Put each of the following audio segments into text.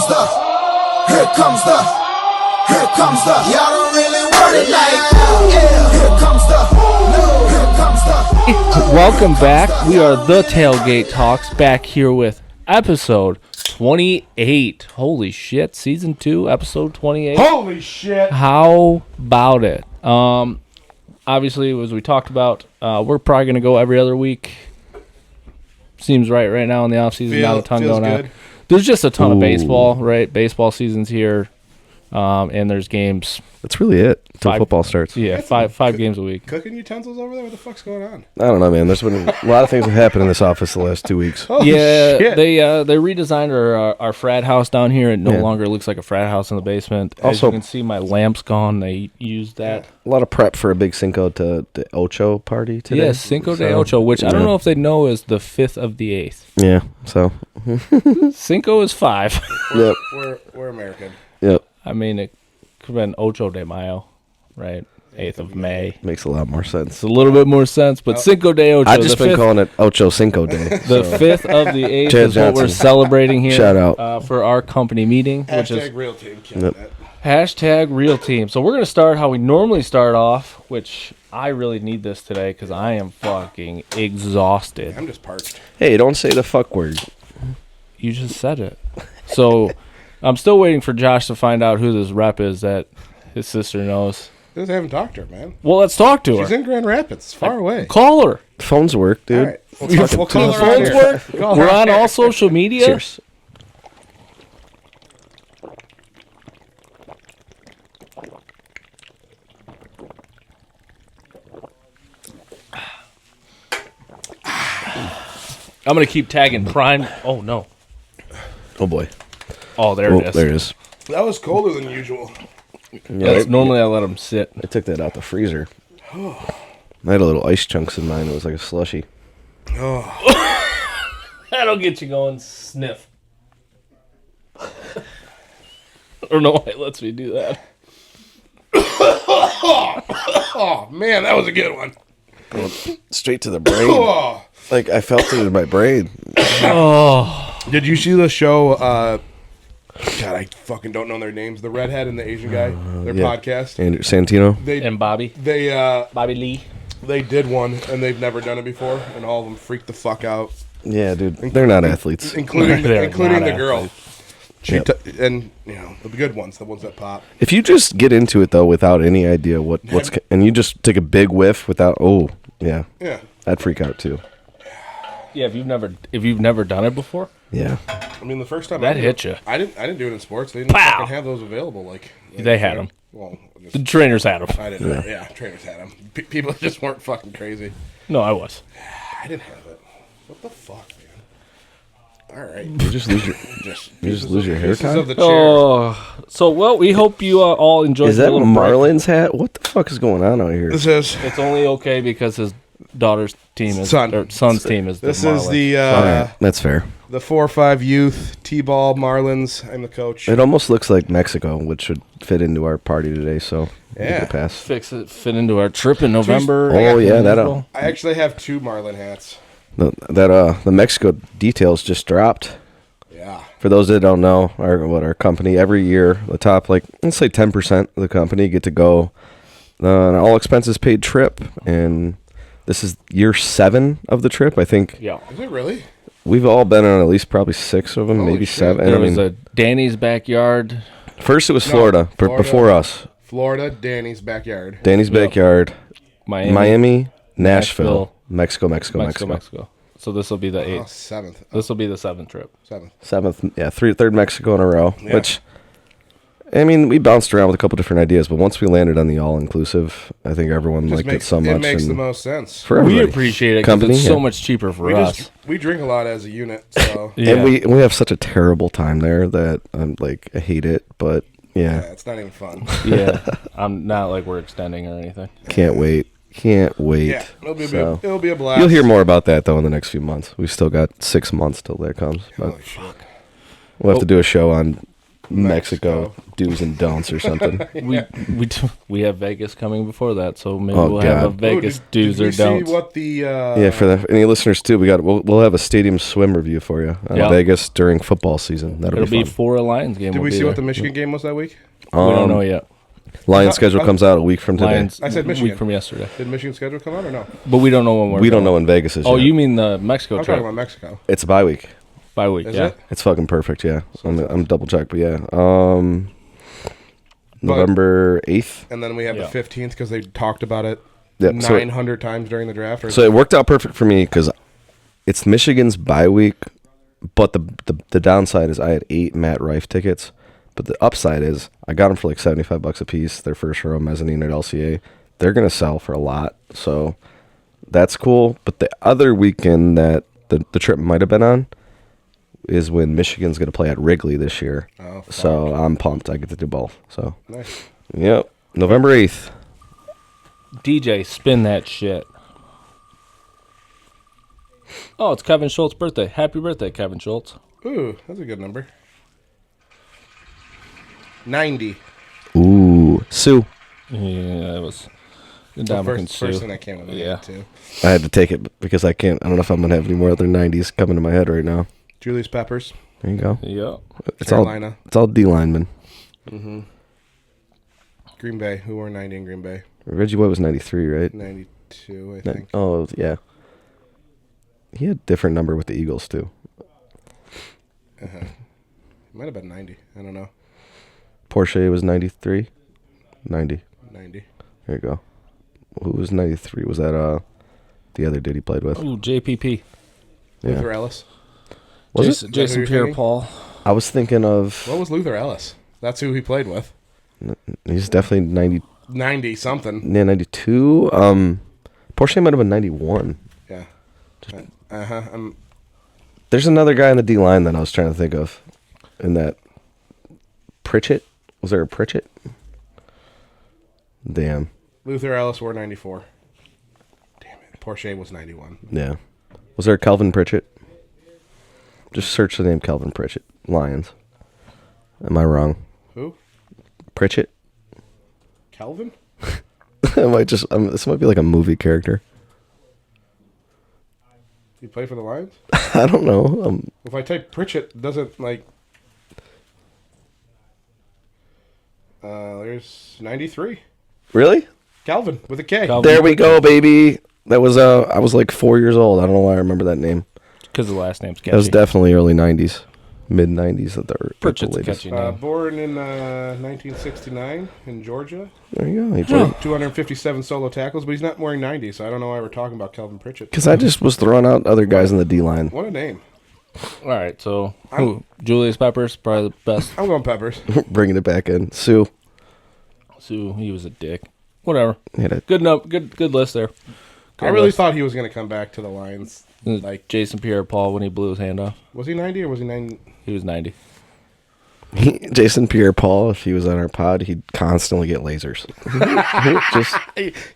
comes the, here comes the, here comes the. Y'all don't really want it like that. Yeah, here comes the, no, here comes the. Welcome back. We are the Tailgate Talks, back here with episode 28. Holy shit, season 2, episode 28. Holy shit. How about it? Obviously, as we talked about, we're probably going to go every other week. Seems right now in the off season. Not a ton going on. There's just a ton of baseball, right? Baseball season's here, and there's games. That's really it until football starts. Yeah, five games a week. Cooking utensils over there? What the fuck's going on? I don't know, man. There's been a lot of things that happened in this office the last 2 weeks. Holy shit. They redesigned our frat house down here. It no longer looks like a frat house in the basement. As Also, you can see, my lamp's gone. They used that. A lot of prep for a big Cinco de Ocho party today. Yes, Cinco de Ocho, which I don't know if they know is the 5th of the 8th. Yeah, so. Cinco is 5. Yep. We're American. Yep. I mean, it could have been Ocho de Mayo, right? 8th of May. Makes a lot more sense. It's a little bit more sense, but Cinco de Ocho. I've just been calling it Ocho Cinco Day. The 5th of the 8th Chad is what we're Johnson. celebrating here. Shout out. For our company meeting, which is Hashtag real team. Yep. hashtag real team. So we're going to start how we normally start off, which I really need this today because I am fucking exhausted. I'm just parched. Hey, don't say the fuck word. You just said it. So I'm still waiting for Josh to find out who this rep is that his sister knows. Just haven't talked to her, man. Well, let's talk to her. She's in Grand Rapids. It's far away. Call her. Phones work, dude. All right. We'll call The her on phones here. work. Call her We're on here. all social media. Cheers. I'm going to keep tagging Prime. Oh, no. Oh, boy. Oh, there it is. There it is. That was colder than usual. That's normally I let them sit. I took that out the freezer. I had a little ice chunks in mine. It was like a slushy. That'll get you going. Sniff. I don't know why it lets me do that. Oh, man, that was a good one. Straight to the brain. Oh. Like, I felt it in my brain. Oh. Did you see the show? God, I fucking don't know their names. The redhead and the Asian guy. Their Yeah. podcast. Andrew Santino. And Bobby. They Lee. they did one and they've never done it before, and all of them freaked the fuck out, Yeah, dude. They're not athletes. including They're including not the girl. Yep. And you know the good ones, the ones that pop. If you just get into it, though, without any idea what's... And you just take a big whiff without... Oh, yeah. Yeah. I'd freak out, too. Yeah, if you've never done it before, Yeah. I mean, the first time that I hit you. I didn't do it in sports. They didn't Pow! fucking have those available. Like They had them. Well, The trainers had them. I didn't. Know. Yeah, trainers had them. People just weren't fucking crazy. No, I was. I didn't have it. What the fuck, man? All right. You just lose your... You just lose your hair Pieces tie? of the chair. Oh, so well, we hope you all enjoyed. Is the that little break. Marlin's hat? What the fuck is going on out here? This is It's only okay because his daughter's team is Son. or son's team is. this the is Marlins. the All right, that's fair. the 4-5 youth T-ball Marlins. I'm the coach. It almost looks like Mexico, which should fit into our party today, so we'll Yeah. get pass. fit into our trip in November. Oh, yeah, that'll... I actually have 2 Marlin hats. The Mexico details just dropped. Yeah. For those that don't know, our company, every year, the top, like, let's say 10% of the company get to go on an all-expenses paid trip, and this is year 7 of the trip, I think. Yeah, Is it really? We've all been on at least probably 6 of them, Holy maybe shit. 7. there I was mean, a Danny's backyard. first it was No, Florida, Florida. before us. Florida, Danny's backyard. Danny's Yep. backyard, Miami, Nashville, Mexico. So this will be the 8th. 7th. This will be the 7th trip. 7th. 7th, yeah, third Mexico in a row, Yeah. which, I mean, we bounced around with a couple different ideas, but once we landed on the all-inclusive, I think everyone Just liked makes, it so much. It makes and the most sense. for everybody. We appreciate it because Company, it's so yeah. much cheaper for We us. we drink a lot as a unit, so Yeah. And we have such a terrible time there that I'm like, I hate it, but yeah, yeah, it's not even fun. Yeah, I'm not like we're extending or anything. can't wait. Can't wait. Yeah, So, it'll be a blast. you'll hear more about that, though, in the next few months. We've still got 6 months till that comes. But Holy shit. we'll have to do a show on Mexico do's and don'ts or something. We have Vegas coming before that, so maybe we'll have a Vegas do's or don'ts. See what the Yeah, for any listeners too, we'll have a stadium swim review for you on Vegas during football season. It'll be for a Lions game. Did we see what the Michigan game was that week? We don't know yet. Lions schedule comes out a week from today. Lions, I said Michigan. Week from yesterday. Did Michigan's schedule come out or no? But we don't know when we don't know when Vegas is. Oh, yet. you mean the Mexico I'm trip? talking about Mexico. It's a bye week. Bye week, Is yeah. it? It's fucking perfect, yeah. I'm double checked, but yeah. November 8th. And then we have the 15th because they talked about it Yep, 900 times during the draft. So it worked out perfect for me because it's Michigan's bye week, but the downside is I had 8 Matt Rife tickets. But the upside is I got them for like $75 a piece. Their first row mezzanine at LCA. They're going to sell for a lot. So that's cool. But the other weekend that the trip might have been on is when Michigan's going to play at Wrigley this year. Oh, fuck. So I'm pumped. I get to do both. So, Nice. Yep. November 8th. DJ, spin that shit. Oh, it's Kevin Schultz's birthday. Happy birthday, Kevin Schultz. Ooh, that's a good number. 90. Ooh. Sue. Yeah, it was. First thing that came to my head, too. I had to take it because I don't know if I'm going to have any more other 90s coming to my head right now. Julius Peppers. There you go. Yeah. Carolina. It's all D linemen. Mm-hmm. Green Bay. Who wore 90 in Green Bay? Reggie White was 93, right? 92, I think. Oh, yeah. He had a different number with the Eagles, too. Uh-huh. Might have been 90. I don't know. Porsche was 93? 90. 90. There you go. Who was 93? Was that the other dude he played with? Ooh, JPP. Yeah. Luther Ellis. Was it? Jason Pierre-Paul. I was thinking of... What was Luther Ellis? That's who he played with. He's definitely 90... 90 something. Yeah, 92. Porsche might have been 91. Yeah. Uh-huh. There's another guy in the D-line that I was trying to think of. In that... Pritchett? Was there a Pritchett? Damn. Luther Ellis wore 94. Damn it. Porsche was 91. Yeah. Was there a Calvin Pritchett? Just search the name Calvin Pritchett. Lions. Am I wrong? Who? Pritchett? Calvin? This might be like a movie character. You play for the Lions? I don't know. If I type Pritchett, doesn't like... there's 93. Really? Calvin with a K. Calvin. There we go, baby. That was I was like 4 years old. I don't know why I remember that name. Because the last name's catchy. That was definitely early 90s. Mid 90s at the Pritchett's a latest. catchy name. Born in 1969 in Georgia. There you go. He played. 257 solo tackles, but he's not wearing 90, so I don't know why we're talking about Calvin Pritchett. Because I just was throwing out other guys in the D-line. What a name. All right, so who? Julius Peppers, probably the best. I'm going Peppers. Bringing it back in. Sue. Sue, he was a dick. Whatever. Hit it. Good list there. I really thought he was going to come back to the Lions. Like, Jason Pierre-Paul when he blew his hand off. was he 90 or was he 90? He was 90. Jason Pierre-Paul, if he was on our pod, he'd constantly get lasers.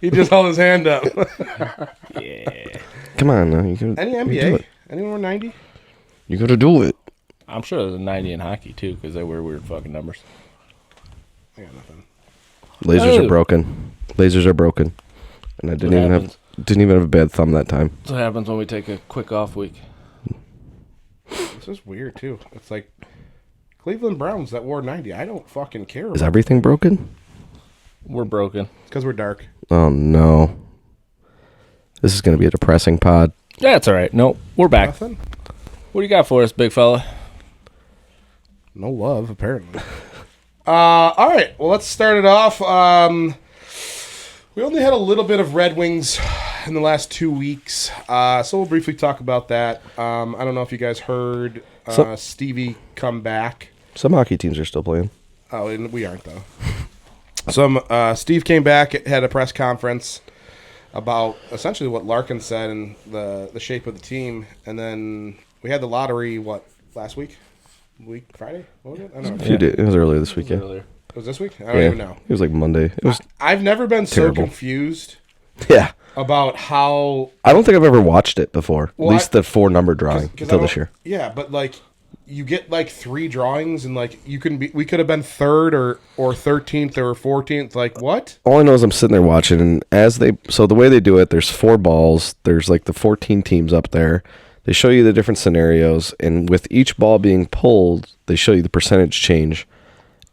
He just held his hand up. Yeah. Come on, now. You can, Any you can do NBA? it. Anyone 90? You got to do it. I'm sure there's a 90 in hockey, too, because they wear weird fucking numbers. I got nothing. Lasers Oh. are broken. Lasers are broken. And I didn't even have a bad thumb that time. That's what happens when we take a quick off week. This is weird, too. It's like Cleveland Browns that wore 90. I don't fucking care. Is everything broken? We're broken. Because we're dark. Oh, no. This is going to be a depressing pod. Yeah, it's all right. Nope, we're back. Nothing? What do you got for us, big fella? No love, apparently. All right. Well, let's start it off. We only had a little bit of Red Wings in the last 2 weeks, so we'll briefly talk about that. I don't know if you guys heard Stevie come back. Some hockey teams are still playing. Oh, and we aren't, though. Steve came back, had a press conference about essentially what Larkin said and the shape of the team, and then we had the lottery, last week? Friday? What was it? I don't know. It was earlier this week, yeah. Earlier. Was this week? I don't even know. It was like Monday. It was I've never been terrible. so confused Yeah. about how... I don't think I've ever watched it before. Well, At least the 4-number drawing 'cause until I this don't- year. Yeah, but like you get like 3 drawings, and like we could have been 3rd or 13th or 14th. Like what? All I know is I'm sitting there watching, and so the way they do it, there's 4 balls. There's like the 14 teams up there. They show you the different scenarios, and with each ball being pulled, they show you the percentage change.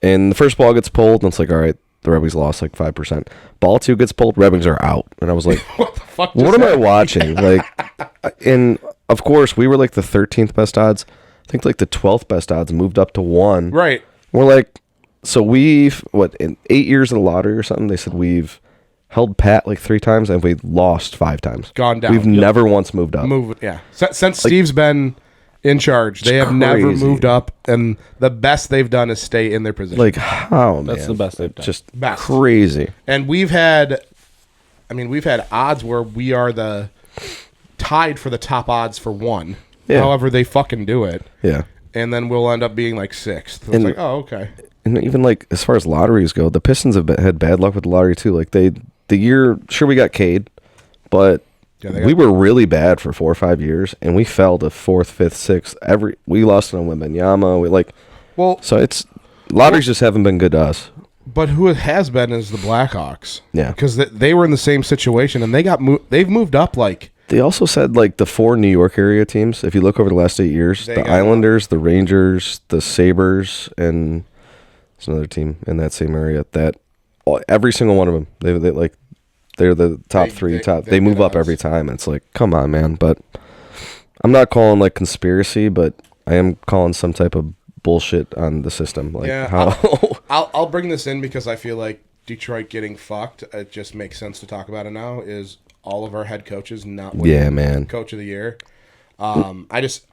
And the first ball gets pulled, and it's like, all right, the Red Wings lost like 5%. Ball 2 gets pulled, Red Wings are out. And I was like, What the fuck? what am I watching? Like, and of course, we were like the 13th best odds. I think like the 12th best odds moved up to 1. Right. We're like, so we've, in 8 years of the lottery or something, they said we've held pat like 3 times and we lost 5 times. Gone down. We've never once moved up. Yeah. Since Steve's been in charge, they have never moved up, and the best they've done is stay in their position. Like, how, man? That's the best they've done. Just Best. crazy. And we've had odds where we are the tied for the top odds for 1. Yeah. However, they fucking do it. Yeah. And then we'll end up being like 6th. It's And- like, oh, okay. And even like as far as lotteries go, the Pistons have had bad luck with the lottery too. Like the year, sure we got Cade, but Yeah, we were really bad for 4 or 5 years, and we fell to 4th, 5th, 6th. We lost on Wembanyama. So it's lotteries just haven't been good to us. But who it has been is the Blackhawks. Yeah. Because they were in the same situation, and they've moved up like. They also said like the 4 New York area teams. If you look over the last 8 years, They the got Islanders, the Rangers, the Sabres, and there's another team in that same area. Every single one of them, they're the top 3. They move up every time. It's like, come on, man. But I'm not calling like conspiracy, but I am calling some type of bullshit on the system. Like Yeah, how I'll bring this in because I feel like Detroit getting fucked. It just makes sense to talk about it now. Is all of our head coaches not winning man. Coach of the Year? I just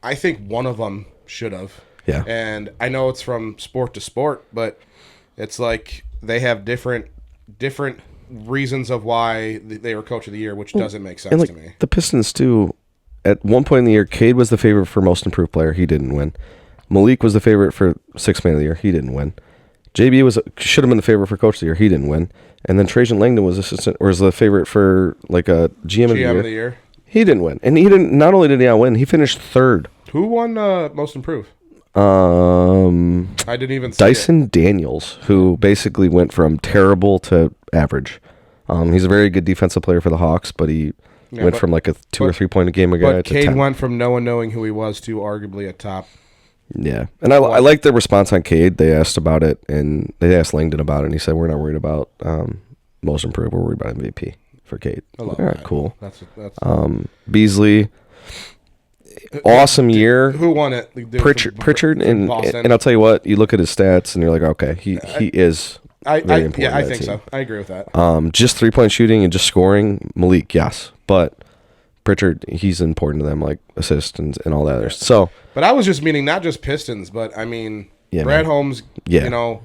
I think one of them should have. Yeah. And I know it's from sport to sport, but it's like they have different reasons of why they were Coach of the Year, which doesn't make sense and like to me. the Pistons too. At one point in the year, Cade was the favorite for most improved player. He didn't win. Malik was the favorite for 6th man of the year. He didn't win. JB should have been the favorite for Coach of the Year. He didn't win. And then Trajan Langdon was the favorite for like a GM of the year. He didn't win. And he didn't. Not only did he not win, he finished 3rd. Who won most improved? I didn't even see Dyson Daniels, who basically went from terrible to average. He's a very good defensive player for the Hawks, but he went from like a 2 or 3 point a game guy But to Cade 10. went from no one knowing who he was to arguably a top. Yeah, and I like the response on Cade. They asked about it, and they asked Langdon about it, and he said, "We're not worried about most improved. We're worried about MVP for Cade." I love All right, that. cool. That's Beasley, awesome year. Who won it? The dude Pritchard, from and Boston. I'll tell you what. You look at his stats, and you're like, okay, he is very important. Yeah, I to that think team. so. I agree with that. Just 3-point shooting and just scoring. Malik, yes, but Pritchard, he's important to them, like assists and all that other. So, But I was just meaning not just Pistons, but I mean Yeah, Brad man. Holmes. Yeah. You know,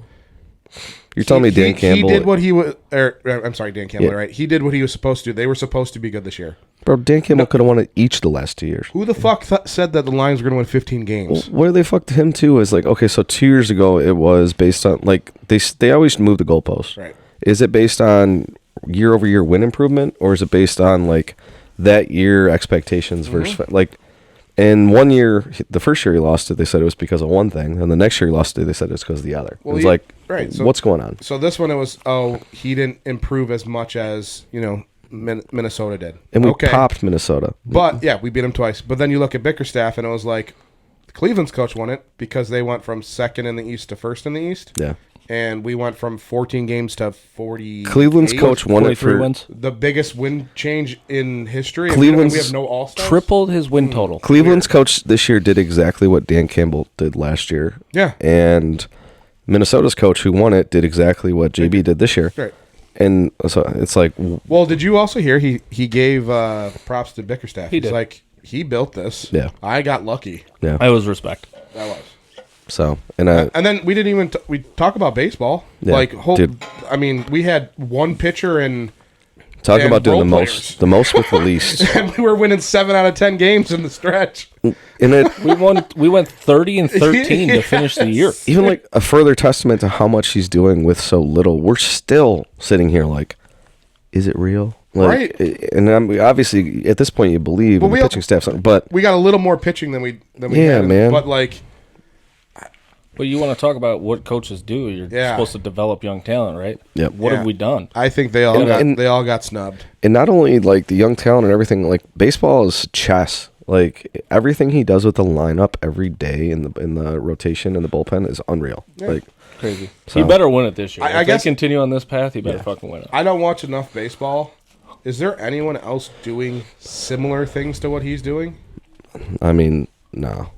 you're telling me Dan Campbell? He did what he was. I'm sorry, Dan Campbell. Right? He did what he was supposed to. They were supposed to be good this year. Bro, Dan Campbell could have won it each the last 2 years. Who the fuck said that the Lions were going to win 15 games? Where they fucked him too is like, okay, so 2 years ago it was based on like they always move the goalposts. Right. Is it based on year over year win improvement, or is it based on like that year expectations versus like? And 1 year, the first year he lost it, they said it was because of one thing, and the next year he lost it, they said it's because of the other. Well, It's like, right. So, what's going on? So this one, it was he didn't improve as much as Minnesota did, And we popped Minnesota. But yeah, we beat them twice. But then you look at Bickerstaff, and it was like Cleveland's coach won it because they went from 2nd in the East to 1st in the East. Yeah. And we went from 14 games to 40. Cleveland's coach won it 43 for wins. The biggest win change in history. Cleveland's we have no all-stars. Tripled his win total. Cleveland's coach this year did exactly what Dan Campbell did last year. Yeah. And Minnesota's coach who won it did exactly what JB did this year. Right. And so it's like, Well, did you also hear he gave props to Bickerstaff? He He's did. like, he built this. Yeah. I got lucky. yeah. I was respect. That was. So, and And then we didn't even we talk about baseball. Yeah, dude. I mean, we had one pitcher and talk and about doing role the players. most with the least. and we were winning 7 out of 10 games in the stretch. And it We went 30 and 13 to finish the year. even like a further testament to how much he's doing with so little. We're still sitting here like, is it real? Like, Right. And obviously, at this point, you believe in the pitching staff. But we got a little more pitching than we yeah, had. Man. But, like... Well, you want to talk about what coaches do. You're supposed to develop young talent, right? Yep. What have we done? I think they all got snubbed. And not only, like, the young talent and everything, like, baseball is chess. Like, everything he does with the lineup every day in the rotation and the bullpen is unreal. Yeah. Like, crazy. So, He better win it this year. I If guess they continue on this path, he better fucking win it. I don't watch enough baseball. Is there anyone else doing similar things to what he's doing? I mean, no.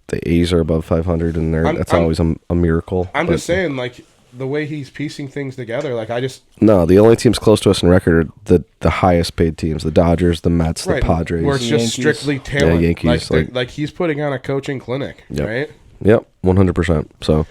The A's are above 500, and that's always a miracle. I'm just saying, like, the way he's piecing things together, like, No, the only teams close to us in record are the highest paid teams: the Dodgers, the Mets, the Padres. Where it's just strictly talent. Yeah, Yankees. Like he's putting on a coaching clinic, right? Yep, 100%. So,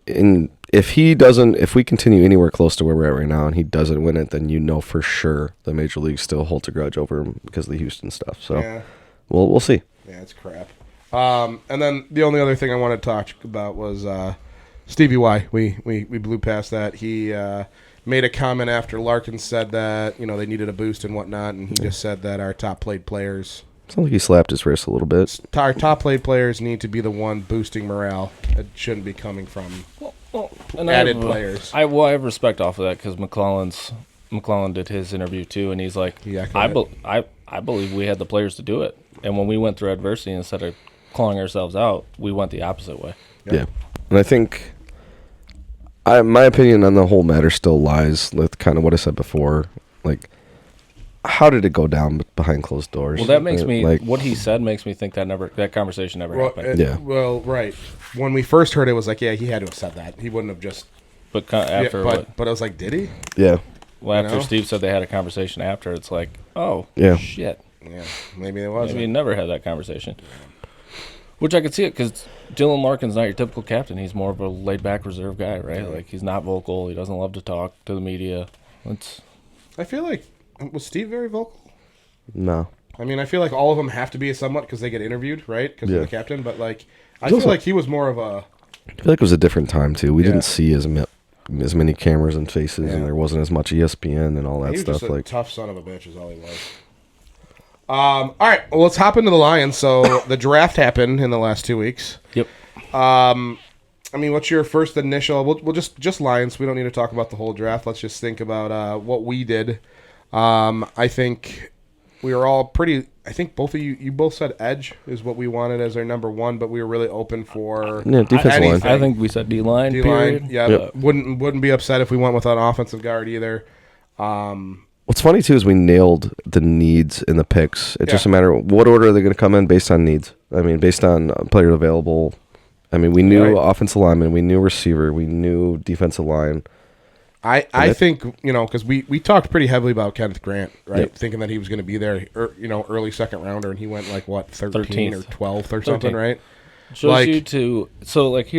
if we continue anywhere close to where we're at right now, and he doesn't win it, then you know for sure the major league still holds a grudge over him because of the Houston stuff. So, we'll see. Yeah, it's crap. And then the only other thing I wanted to talk about was Stevie Y. We blew past that. He made a comment after Larkin said that they needed a boost and whatnot, and he just said that our top played players. Sounds like he slapped his wrist a little bit. Our top played players need to be the one boosting morale. It shouldn't be coming from added players. I have respect off of that because McClellan did his interview too, and he's like, I believe we had the players to do it, and when we went through adversity instead of clawing ourselves out, we went the opposite way. Yeah. And I think my opinion on the whole matter still lies with kind of what I said before. Like, how did it go down behind closed doors? Well, that makes me, what he said makes me think that conversation never happened. Well, right. When we first heard it, was like, yeah, he had to have said that. He wouldn't have just... But after but I was like, did he? Yeah. Well, after Steve said they had a conversation after, it's like, oh, shit. Yeah, maybe it wasn't. Maybe he never had that conversation. Which I could see it because Dylan Larkin's not your typical captain. He's more of a laid-back, reserved guy, right? Yeah. Like, he's not vocal. He doesn't love to talk to the media. I feel like... Was Steve very vocal? No. I mean, I feel like all of them have to be somewhat because they get interviewed, right? Because they're the captain. But, like, I feel like he was more of a... I feel like it was a different time, too. We didn't see as many cameras and faces, and there wasn't as much ESPN and all that stuff. He was just a tough son of a bitch is all he was. All right, well, let's hop into the Lions. So the draft happened in the last 2 weeks. Yep. I mean, what's your first initial? We'll just Lions. We don't need to talk about the whole draft. Let's just think about what we did. I think we were all pretty. I think both of you both said edge is what we wanted as our number one, but we were really open for defensive line. I think we said D-line. D-line, yeah. Yep. Wouldn't be upset if we went without an offensive guard either. What's funny, too, is we nailed the needs in the picks. It's just a matter of what order are they going to come in based on needs. I mean, based on players available. I mean, we knew offensive lineman, we knew receiver, we knew defensive line. I think, because we talked pretty heavily about Kenneth Grant, right? Yep. Thinking that he was going to be there, early second rounder, and he went like, what, 13 or 12th or something, right? Shows you to... So, like,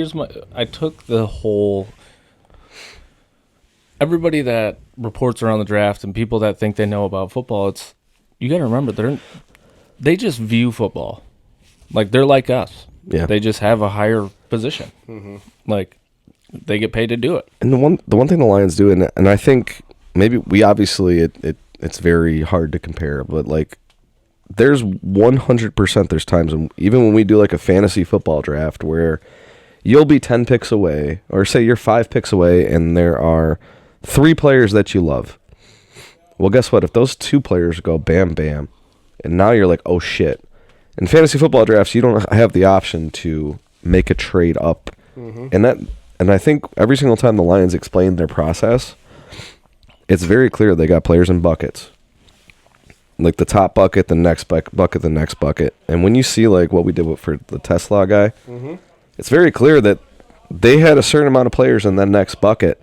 I took the whole... Everybody that reports around the draft and people that think they know about football, you got to remember, they just view football. Like, they're like us. Yeah. They just have a higher position. Mm-hmm. Like... They get paid to do it. And the one thing the Lions do, and I think maybe we obviously it's very hard to compare, but like there's 100% there's times even when we do like a fantasy football draft where you'll be 10 picks away, or say you're 5 picks away, and there are 3 players that you love. Well, guess what? If those 2 players go bam bam, and now you're like, oh shit. In fantasy football drafts, you don't have the option to make a trade up, And I think every single time the Lions explain their process, it's very clear they got players in buckets. Like the top bucket, the next bucket, the next bucket. And when you see like what we did for the Tesla guy, it's very clear that they had a certain amount of players in that next bucket.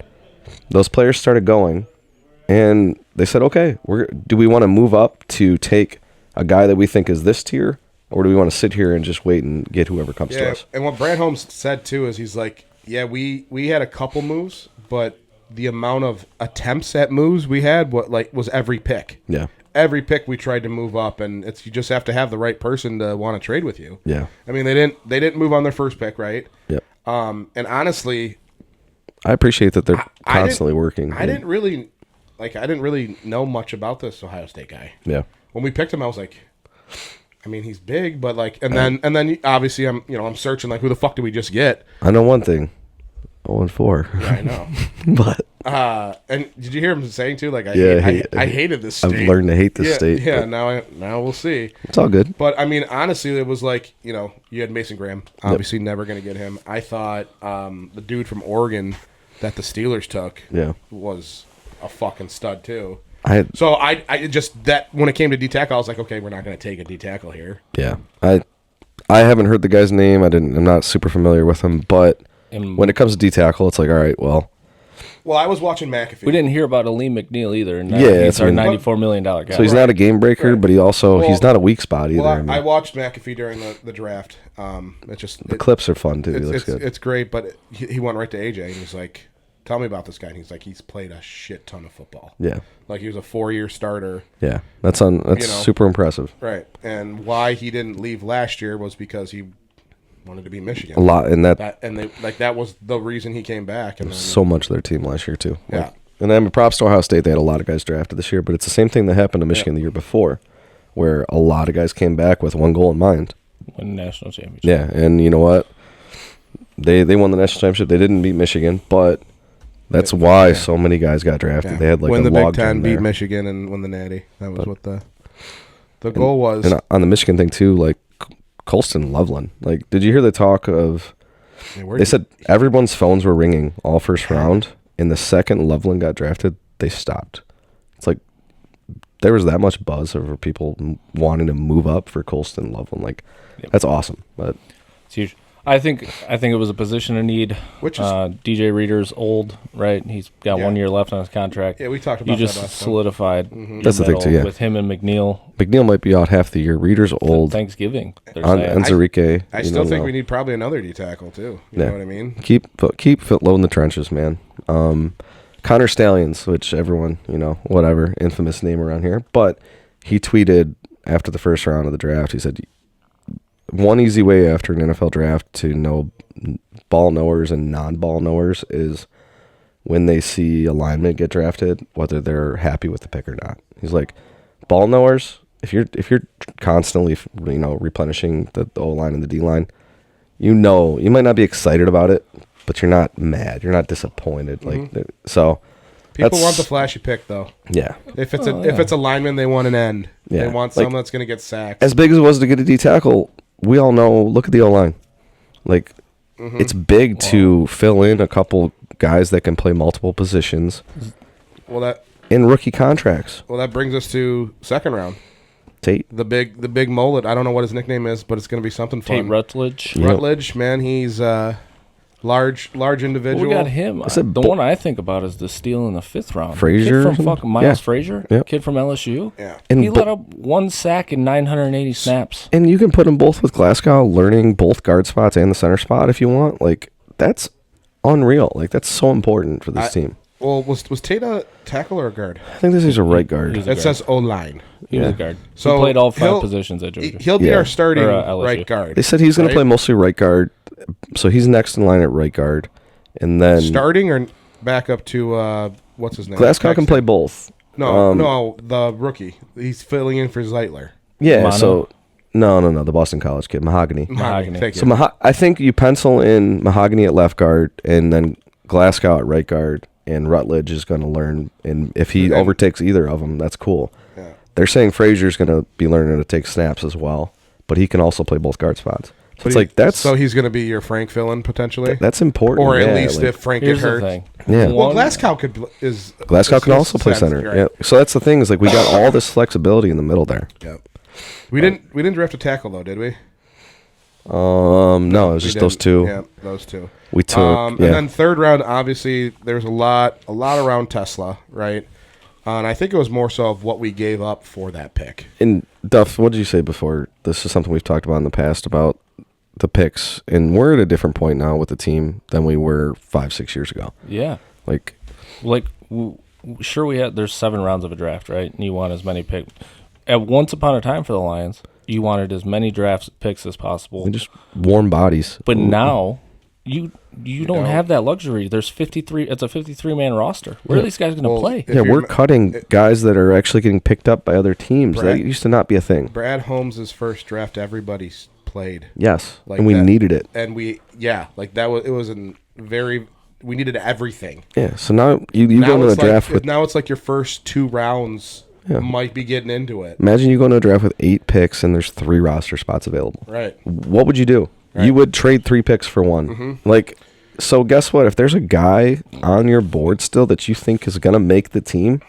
Those players started going, and they said, okay, do we want to move up to take a guy that we think is this tier, or do we want to sit here and just wait and get whoever comes to us? And what Brad Holmes said, too, is he's like, yeah, we had a couple moves, but the amount of attempts at moves we had was every pick. Yeah. Every pick we tried to move up, and you just have to have the right person to want to trade with you. Yeah. I mean, they didn't move on their first pick, right? Yep. And honestly, I appreciate that they're constantly working. I didn't really I didn't really know much about this Ohio State guy. Yeah. When we picked him, I was like, I mean, he's big, but like, and then obviously I'm searching like, who the fuck did we just get? I know one thing. 0-4. Yeah, I know. But and did you hear him saying too? Like, I hated this state. I've learned to hate this state. Yeah, now we'll see. It's all good. But I mean, honestly, it was like, you had Mason Graham. Obviously, never going to get him. I thought the dude from Oregon that the Steelers took was a fucking stud too. So I just that when it came to D tackle, I was like, okay, we're not going to take a D tackle here. Yeah, I haven't heard the guy's name. I'm not super familiar with him, but when it comes to D tackle, it's like, all right, well, I was watching McAfee. We didn't hear about Aleem McNeil either. And yeah, he's our $94 million guy. So he's not a game breaker, but he's not a weak spot either. Well, I watched McAfee during the draft. The clips are fun too. It's great, but he went right to AJ and he's like, tell me about this guy. And he's like, he's played a shit ton of football. Yeah. Like he was a 4-year starter. Yeah. That's super impressive. Right. And why he didn't leave last year was because he wanted to be Michigan. A lot. And that was the reason he came back. And so much of their team last year too. Yeah. And I mean, props to Ohio State. They had a lot of guys drafted this year, but it's the same thing that happened to Michigan the year before, where a lot of guys came back with one goal in mind. Win the national championship. Yeah. And you know what? They won the national championship. They didn't beat Michigan, but that's why so many guys got drafted. They had like win a the log Big Ten, there. beat Michigan, and win the Natty. That was what the goal was. And on the Michigan thing too, like Colston Loveland. Like, did you hear the talk of? They said everyone's phones were ringing all first round, and the second Loveland got drafted, they stopped. It's like there was that much buzz over people wanting to move up for Colston Loveland. Like, that's awesome. But it's huge. I think it was a position of need. Which is DJ Reader's old, right? He's got 1 year left on his contract. Yeah, we talked about that. You just last time. solidified. That's the thing too. Yeah, with him and McNeil. McNeil might be out half the year. Reader's old. Thanksgiving. Enzarique. I still think we need probably another D tackle too. You know what I mean? Keep foot low in the trenches, man. Connor Stallions, which everyone, whatever, infamous name around here, but he tweeted after the first round of the draft. He said, one easy way after an NFL draft to know ball knowers and non-ball knowers is when they see a lineman get drafted, whether they're happy with the pick or not. He's like, ball knowers, if you're constantly replenishing the O-line and the D-line, you might not be excited about it, but you're not mad, you're not disappointed. So people want the flashy pick though. Yeah. If it's a lineman, they want an end. They want someone that's going to get sacked. As big as it was to get a D tackle, we all know, look at the O-line. Like, it's big to fill in a couple guys that can play multiple positions in rookie contracts. Well, that brings us to second round. Tate. The big mullet. I don't know what his nickname is, but it's going to be something fun. Tate Rutledge. Rutledge, man, he's large individual. Well, we got him. The one I think about is the steal in the 5th round. Frazier? Kid from fucking Miles Frazier. Yep. Kid from LSU. Yeah. And he let up 1 sack in 980 snaps. And you can put them both with Glasgow, learning both guard spots and the center spot if you want. Like, that's unreal. Like, that's so important for this team. Well, was Tate a tackle or a guard? I think this is a right guard. It says O-line. He was a guard. So he played all 5 positions at Georgia. He'll be our starting LSU. right guard. They said he's going to play mostly right guard, so he's next in line at right guard. And then starting or back up to what's his name? Glasgow can play both. No, the rookie. He's filling in for Zeitler. Yeah, Mono? so no, the Boston College kid, Mahogany. Thank you. So I think you pencil in Mahogany at left guard, and then Glasgow at right guard, and Rutledge is going to learn. And if he overtakes either of them, that's cool. Yeah. They're saying Frazier's going to be learning to take snaps as well, but he can also play both guard spots. So he's going to be your Frank fill-in potentially. That's important, or at least if Frank gets hurt. Yeah. Well, Glasgow can also play center. Right. Yeah. So that's the thing is we got all this flexibility in the middle there. Yep. We didn't draft a tackle though, did we? No, it was just those two. Yeah, those two. We took and then third round. Obviously, there's a lot around Tesla, right? And I think it was more so of what we gave up for that pick. And Duff, what did you say before? This is something we've talked about in the past about the picks, and we're at a different point now with the team than we were 5-6 years ago. Yeah. Sure, there's 7 rounds of a draft, right? And you want as many picks. At once upon a time for the Lions, you wanted as many draft picks as possible. And just warm bodies. But now you don't have that luxury. There's 53. It's a 53-man roster. Where are these guys going to play? Yeah, we're cutting guys that are actually getting picked up by other teams. That used to not be a thing. Brad Holmes' first draft, everybody's played. Yes, like and we needed it. And we needed everything. Yeah, so now you go into the draft with... Now it's like your first 2 rounds might be getting into it. Imagine you go into a draft with 8 picks and there's 3 roster spots available. Right. What would you do? Right. You would trade 3 picks for 1. Mm-hmm. So guess what? If there's a guy on your board still that you think is going to make the team,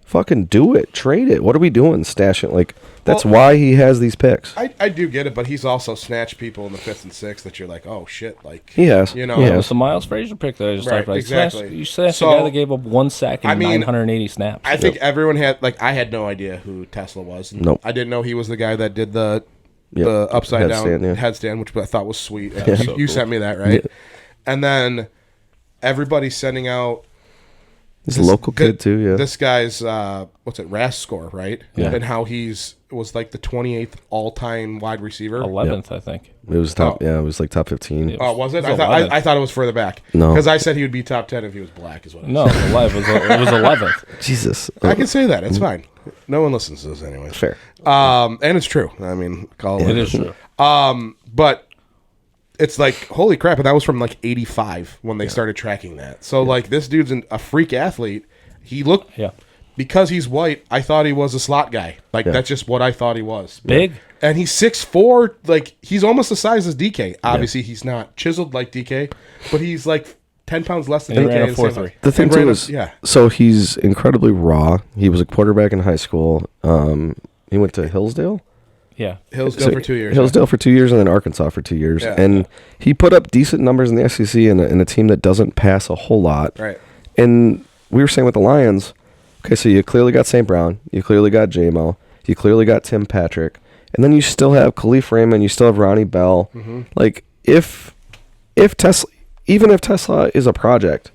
fucking do it. Trade it. What are we doing? Stash it. That's why he has these picks. I do get it, but he's also snatched people in the 5th and 6th that you're like, oh, shit. He has. It was the Miles Frazier pick that I just talked about. Exactly. You slashed the guy that gave up 1 sack and 980 snaps. I think everyone had, I had no idea who Tesla was. Nope. I didn't know he was the guy that did the upside down headstand, which I thought was sweet. You sent me that, right? Yeah. And then everybody's sending out. He's a local kid too, yeah. This guy's RAS score, right? Yeah. And how was the 28th all-time wide receiver. 11th, I think. It was top. Yeah, it was top 15. Oh, was it? I thought it was further back. No, because I said he would be top 10 if he was black. Is what I said. No, it was 11th. Jesus, I can say that. It's fine. No one listens to this anyway. Fair. And it's true. I mean, it is true. But it's holy crap, and that was from 85 when they started tracking that. So this dude's a freak athlete. He looked because he's white, I thought he was a slot guy. That's just what I thought he was. Big. And he's 6'4", he's almost the size as DK. Obviously he's not chiseled like DK, but he's 10 pounds less than DK. Ran a 4.3. The thing too is, so he's incredibly raw. He was a quarterback in high school. He went to Hillsdale. Yeah, Hillsdale for 2 years. Hillsdale for 2 years, and then Arkansas for 2 years. Yeah, and he put up decent numbers in the SEC in a team that doesn't pass a whole lot. Right. And we were saying with the Lions, okay, so you clearly got St. Brown, you clearly got J-Mo, you clearly got Tim Patrick, and then you still have Khalif Raymond, you still have Ronnie Bell. Mm-hmm. If Tesla, even if Tesla is a project,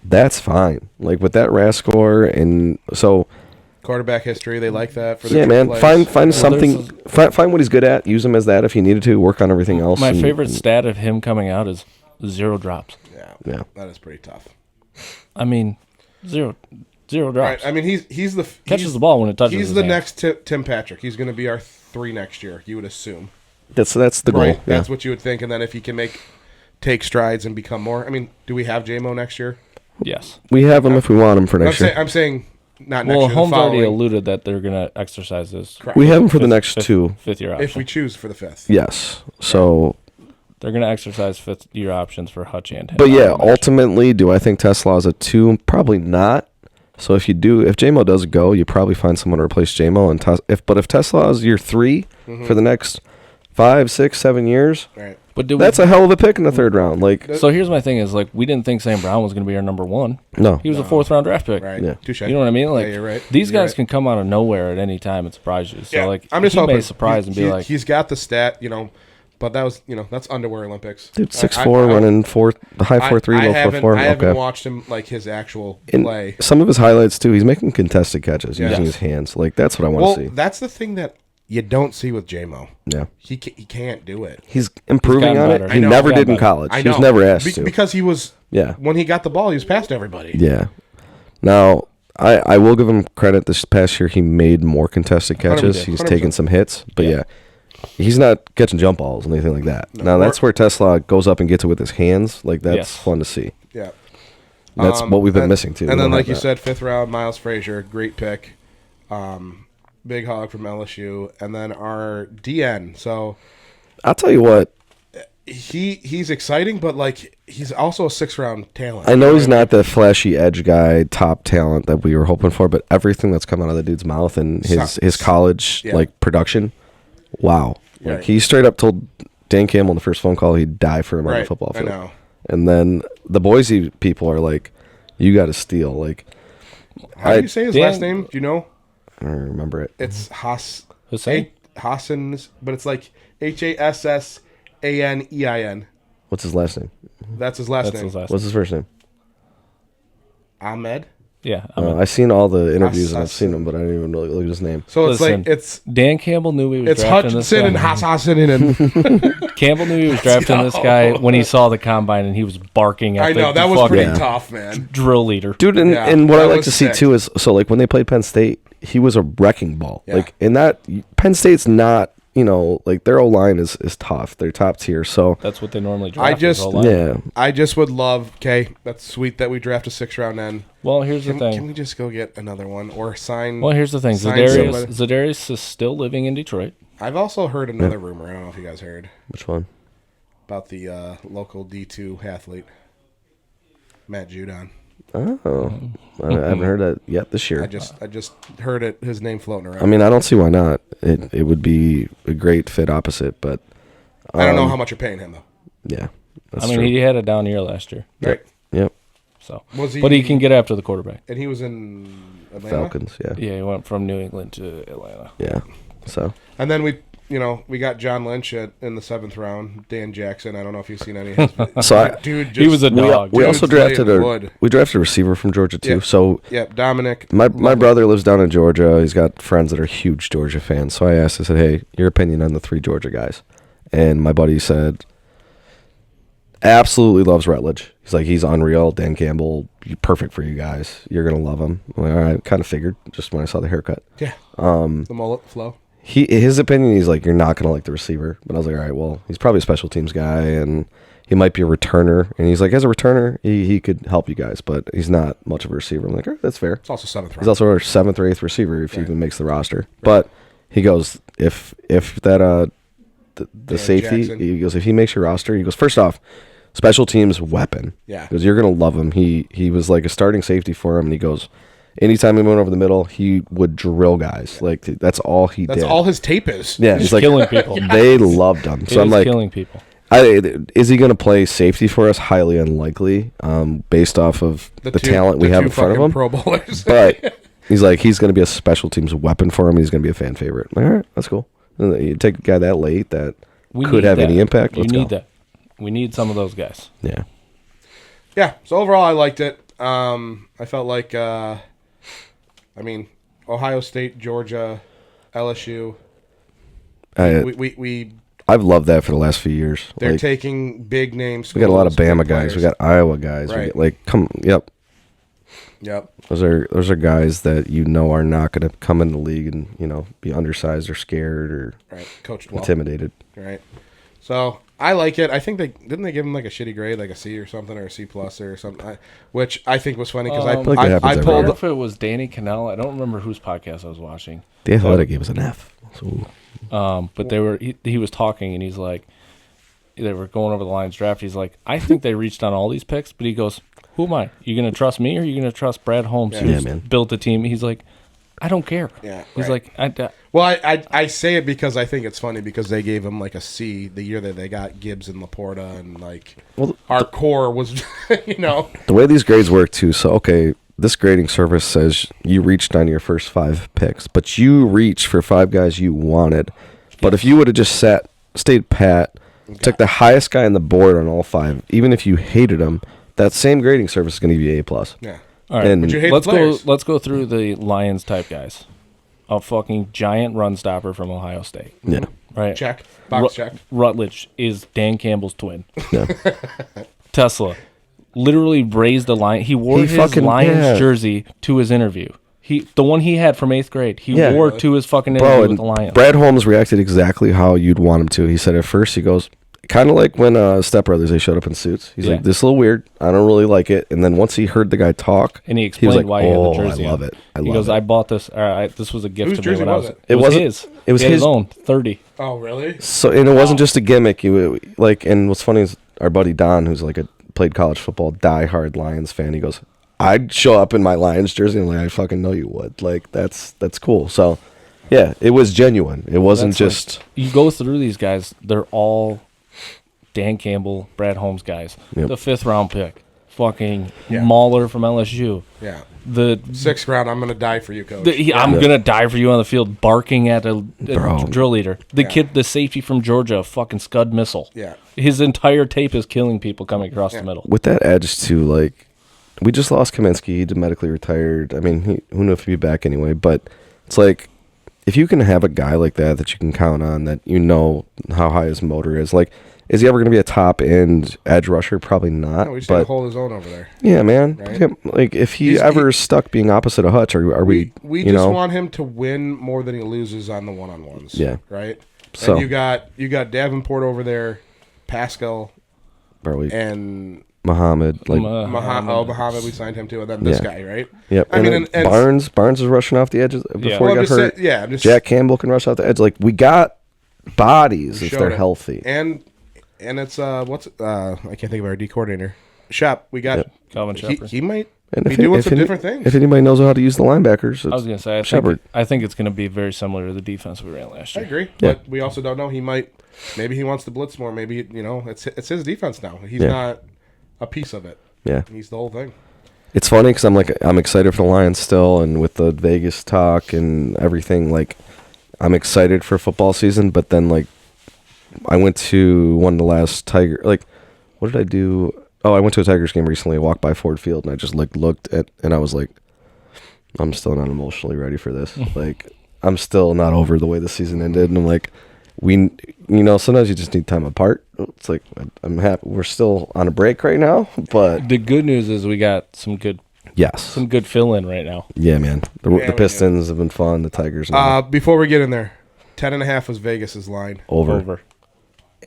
that's fine. With that RAS score, and so. Quarterback history, they like that. For man. Find something. Find what he's good at. Use him as that if you needed to. Work on everything else. My favorite stat of him coming out is 0 drops. Yeah, that is pretty tough. I mean, zero drops. Right. I mean, he's catches the ball when it touches. He's the next Tim Patrick. He's going to be our 3 next year. You would assume. That's the goal. Right. That's what you would think. And then if he can take strides and become more. I mean, do we have J-Mo next year? Yes, we have him if we want him for next year. I'm saying. Not next year. Well, Holmes already alluded that they're going to exercise this. Correct. We have him for the next 2. Fifth-year option. If we choose for the 5th. Yes. So. They're going to exercise 5th-year options for Hutch and him. But ultimately, do I think Tesla is a 2? Probably not. So if J-Mo does go, you probably find someone to replace J-Mo. If Tesla is your 3 for the next 5, 6, 7 years, right. But that's a hell of a pick in the 3rd round. So here's my thing is we didn't think St. Brown was going to be our number 1. No, he was a 4th round draft pick. Right. Yeah. Touche. You know what I mean? You're right. These guys can come out of nowhere at any time and surprise you. So I'm just hoping may surprise and be he's got the stat, but that was that's underwear Olympics. Dude, 6'4", running high 4.3, low 4.4. I haven't watched him his actual play. Some of his highlights too. He's making contested catches using his hands. That's what I want to see. That's the thing that you don't see with J-Mo. Yeah. He can't do it. He's improving on better. it. He never did in college. He was never asked to. Because he was, when he got the ball, he was past everybody. Yeah. Now, I will give him credit. This past year, he made more contested catches. 100%. He's taken some hits. But he's not catching jump balls or anything like that. No. Now, that's where Tesla goes up and gets it with his hands. That's fun to see. Yeah. That's what we've been missing, too. And then, like you said, 5th round, Miles Frazier, great pick. Big hog from LSU, and then our DN. So I'll tell you what, he's exciting, but he's also a 6th round talent. I know he's not the flashy edge guy, top talent that we were hoping for, but everything that's come out of the dude's mouth and his college production, wow! He straight up told Dan Campbell in the first phone call he'd die for him on the football field. I know. And then the Boise people are like, "You got to steal." How do you say his last name? Do you know? I don't remember it. It's Hussein, but it's Hassanein. What's his last name? That's his last name. What's his first name? Ahmed. Yeah, I've seen all the interviews and I've seen him, but I didn't even really look at his name. So it's Listen, like it's Dan Campbell knew he was it's drafting this Hutchinson guy. and Hassasinen. Campbell knew he was drafting this guy when he saw the combine and he was barking at I know the that was pretty Yeah. tough, man. drill leader. Dude, Yeah, and what I that like was to see sick. too is, so like when they played Penn State, he was a wrecking ball. Yeah. Like in that, Penn State's not, like their O-line is tough. They're top tier. So That's what they normally I draft. just- yeah, I just would love. Okay, that's sweet that we draft a 6th-round end. Well, here's the Can thing. we just go get another one or sign? Well, here's the thing. sign Zadarius somebody? is still living in Detroit. I've also heard another rumor. I don't know if you guys heard which one? about the local D2 athlete, Matt Judon. Oh, I haven't heard that yet this year. I just heard it. His name floating around. I mean, I don't see why not. It would be a great fit opposite, but I don't know how much you're paying him though. yeah, that's I mean, true. he had a down year last year. Right. Yep, So, Was he? but he can get after the quarterback. And he was in Atlanta. Falcons. Yeah, Yeah, he went from New England to Atlanta. yeah. So And then we got John Lynch in the 7th round. Dan Jackson. I don't know if you've seen any of his. But So I- dude, He was a dog. we also Dude's drafted laying wood. we drafted a receiver from Georgia too. Yeah. So Yep, Dominic. my Lovely. brother lives down in Georgia. He's got friends that are huge Georgia fans. So I asked, I said, "Hey, your opinion on the 3 Georgia guys?" And my buddy said, "Absolutely loves Rutledge. He's like, he's unreal. Dan Campbell, perfect for you guys. You're gonna love him." I'm like, all right, kind of figured just when I saw the haircut. Yeah. The mullet flow. His opinion, he's like, you're not gonna like the receiver. But I was like, all right, well, he's probably a special teams guy, and he might be a returner. And he's like, as a returner, he could help you guys, but he's not much of a receiver. I'm like, all right, that's fair. It's also 7th round. He's also our 7th or 8th receiver if he even makes the roster. But he goes, if that the Dan safety, Jackson. he goes, if he makes your roster, he goes, first off, special teams weapon. Yeah. Because you're gonna love him. He was like a starting safety for him, and he goes, anytime he went over the middle, he would drill guys. Like that's all he That's did. all his tape is. Yeah, He's he's like killing people. they loved him. He So I'm was like, killing people. is he going to play safety for us? Highly unlikely, based off of the talent we have in front of him. Pro bowlers. But he's like, he's going to be a special teams weapon for him. He's going to be a fan favorite. I'm like, all right, that's cool. And then you take a guy that late that We could need have that. any impact. You Let's need go. that. We need some of those guys. Yeah. Yeah. So overall, I liked it. I felt like, Ohio State, Georgia, LSU. I've loved that for the last few years. They're Like, taking big names. we got a lot of big Bama guys. We players. got Iowa guys. Right. We get, Yep. Those are guys that are not going to come in the league and be undersized or scared or Right. Coached well. intimidated. Right. So I like it. I think they give him like a shitty grade, like a C or something, or a C plus or something, which I think was funny because like that happens I every I don't pulled. know if it was Danny Cannell. I don't remember whose podcast I was watching. The Athletic gave us an F. So, But he was talking and he's like, they were going over the Lions draft. He's like, I think they reached on all these picks, but he goes, who am I? You going to trust me or are you going to trust Brad Holmes, Yeah. who's Yeah, man. built the team? He's like, I don't care. Yeah, He's right. like, Well, I say it because I think it's funny because they gave him like a C the year that they got Gibbs and Laporta and like our core was, the way these grades work too. So okay, this grading service says you reached on your first 5 picks, but you reached for 5 guys you wanted. But if you would have just stayed pat, took the highest guy on the board on all 5, even if you hated him, that same grading service is going to give you A+. yeah. all right, And Would you hate let's the go. players? Let's go through the Lions type guys. A fucking giant run stopper from Ohio State. Yeah. Right. Check. Box check. Rutledge is Dan Campbell's twin. Yeah. Tesla literally raised a lion. He wore He his fucking- Lions yeah. jersey to his interview. The one he had from 8th grade. He Yeah. wore to his fucking Bro, interview and with the Lions. Brad Holmes reacted exactly how you'd want him to. He said at first, he goes, kind of like when Step Brothers, they showed up in suits. He's Yeah. like, this is a little weird. I don't really like it. And then once he heard the guy talk, And he was explained like, why he had oh, the jersey. I love on. it. I He love goes, it. I bought this. This was a gift Whose to me jersey when I was was. it? It was wasn't- his. it was He had his- own 30. Oh, really? So, and it wasn't just a gimmick. And what's funny is our buddy Don, who's like played college football, diehard Lions fan. He goes, I'd show up in my Lions jersey, and like, I fucking know you would. Like, that's cool. So, yeah, it was genuine. It wasn't That's just. You go through these guys. They're all Dan Campbell, Brad Holmes guys. Yep. The 5th round pick. Fucking Yeah. Mauler from LSU. Yeah. The 6th round. I'm gonna die for you, coach. I'm gonna die for you on the field, barking at a Bro. drill leader. The Yeah. kid, the safety from Georgia, fucking Scud missile. Yeah. His entire tape is killing people coming across the middle. With that edge, too, like, we just lost Kaminsky. He medically retired. I mean, who knew if he'd be back anyway? But it's like, if you can have a guy like that you can count on, that you know how high his motor is. Like, is he ever going to be a top end edge rusher? Probably not. No, we just got to hold his own over there. Yeah, man. Right? Yeah, like, if he's ever stuck being opposite of Hutch, are we? We just want him to win more than he loses on the one-on-ones. Yeah. Right. So and you got Davenport over there, Pascal, probably and Muhammad. Like Muhammad, we signed him too, and then this guy, right? Yep. I mean, and Barnes is rushing off the edges before he got hurt. Jack Campbell can rush off the edge. Like, we got bodies if they're healthy. And it's I can't think of our D coordinator. Shop. We got Calvin Shepard. He might be doing some different things. If anybody knows how to use the linebackers, I was going to say, I think it's going to be very similar to the defense we ran last year. I agree, but we also don't know. Maybe he wants to blitz more. Maybe it's his defense now. He's not a piece of it. Yeah, he's the whole thing. It's funny because I'm excited for the Lions still, and with the Vegas talk and everything, like, I'm excited for football season. But then, like, I went to one of the last Tiger. Like, what did I do? Oh, I went to a Tigers game recently. I walked by Ford Field, and I just looked at, and I was like, I'm still not emotionally ready for this. Like, I'm still not over the way the season ended, and I'm like, sometimes you just need time apart. It's like, I'm happy we're still on a break right now, but the good news is we got some good fill in right now. Yeah, man. The Pistons have been fun. The Tigers. Before we get in there, 10.5 was Vegas's line. Over.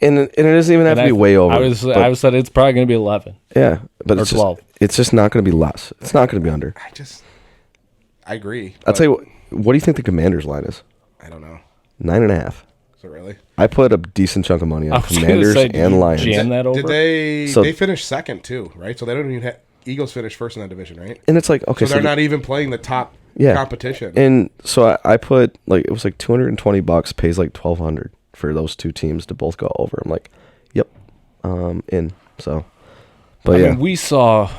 And it doesn't even have to be way over. I said it's probably going to be 11. Yeah, but or 12. It's just not going to be less. It's not going to be under. I agree. I'll tell you what do you think the Commanders' line is? I don't know. 9.5. Is it really? I put a decent chunk of money on Commanders and Lions. Jam that over? Did they finish second too, right? So they don't even have Eagles finished first in that division, right? And it's like, okay, so they're not even playing the top competition. And so I put, like, it was like $220 pays like $1,200 for those two teams to both go over. I'm like, yep, in. So, but I mean, we saw.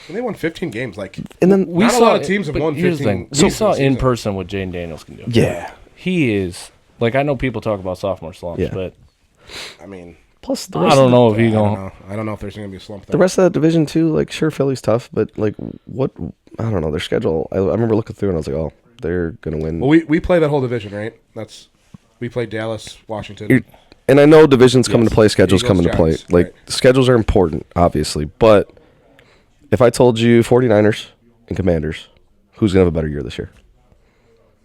And they won 15 games. Like, and then a lot of teams have won 15. We saw in person what Jaden Daniels can do. Yeah, he is. Like, I know people talk about sophomore slumps, but I mean, plus the I rest don't know if he's going. I don't know if there's going to be a slump there. The rest of that division too, like, sure, Philly's tough, but like, what? I don't know their schedule. I remember looking through and I was like, oh, they're gonna win. Well, we play that whole division, right? We played Dallas, Washington. And I know divisions come into play, schedules Eagles, come into play. Giants, Like, right. schedules are important, obviously. But if I told you 49ers and Commanders, who's going to have a better year this year?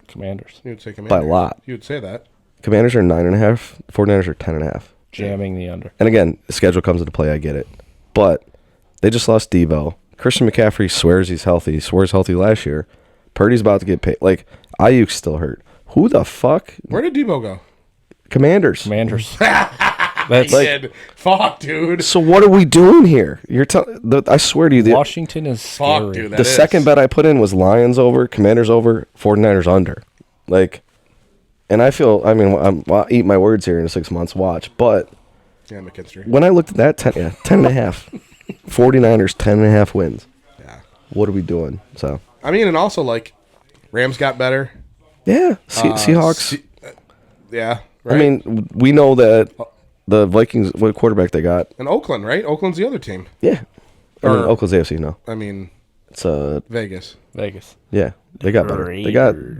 Commanders. You would say Commanders. By a lot. You would say that. Commanders are 9.5. 49ers are 10.5. Jamming the under. And again, the schedule comes into play. I get it. But they just lost Devo. Christian McCaffrey swears he's healthy. He swears healthy last year. Purdy's about to get paid. Like, Ayuk's still hurt. Who the fuck? Where did Debo go? Commanders. That's like, fuck, dude. So what are we doing here? I swear to you, Washington is scary. Fuck, dude. The second bet I put in was Lions over, Commanders over, 49ers under. Like, and I feel, I mean, I'll eat my words here in 6 months. Watch, but McKinstry. When I looked at that, 10.5, 49ers 10.5 wins. Yeah. What are we doing? So I mean, and also, like, Rams got better. Yeah, Seahawks. Yeah, right? I mean, we know that the Vikings, what quarterback they got. And Oakland, right? Oakland's the other team. Yeah. Oakland's AFC, no. I mean, it's Vegas. Yeah, they got better. They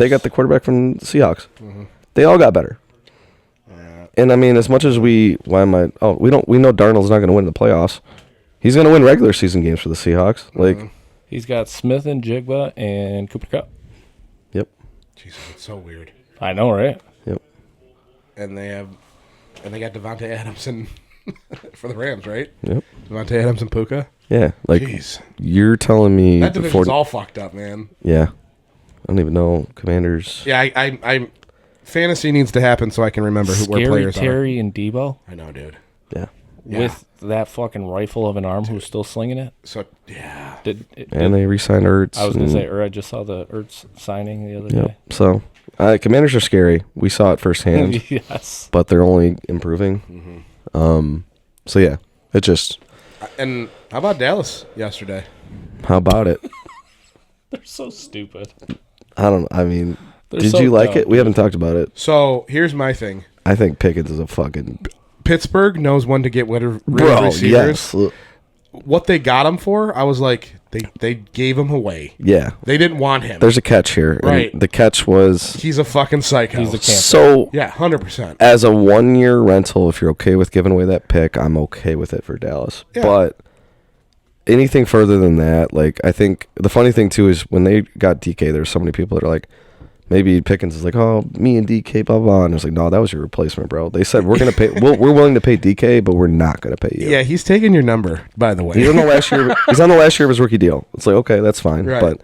got the quarterback from the Seahawks. Mm-hmm. They all got better. And I mean, as much as we know Darnold's not going to win the playoffs. He's going to win regular season games for the Seahawks. Like, he's got Smith and Jigba and Cooper Kupp. Yep. Jesus, it's so weird. I know, right? Yep. And they got Devontae Adams and for the Rams, right? Yep. Devontae Adams and Puka. Yeah, like, jeez. You're telling me that division's all fucked up, man. Yeah, I don't even know Commanders. Yeah, I fantasy needs to happen so I can remember where players Terry are. and Debo. I know, dude. Yeah. With that fucking rifle of an arm, who's still slinging it. So yeah. And they re-signed Ertz. I was gonna say, I just saw the Ertz signing the other day. So, Commanders are scary. We saw it firsthand. Yes. But they're only improving. Mm-hmm. So yeah, it just. And how about Dallas yesterday? How about it? They're so stupid. I mean, did you like it? We haven't talked about it. So here's my thing. I think Pickens is a fucking. Pittsburgh knows when to get rid of Bro, receivers. yes. what they got him for, I was like, they gave him away. Yeah. They didn't want him. There's a catch here. Right. And the catch was... He's a fucking psycho. He's a cancer. So... Yeah, 100%. As a 1-year rental, if you're okay with giving away that pick, I'm okay with it for Dallas. Yeah. But anything further than that, like, I think the funny thing too is when they got DK, there's so many people that are like, maybe Pickens is like, oh, me and DK, blah, blah, and it's like, no, that was your replacement, bro. They said, we're going to pay, we're willing to pay DK, but we're not going to pay you. Yeah, he's taking your number, by the way. He's on the last year of his rookie deal. It's like, okay, that's fine. Right. But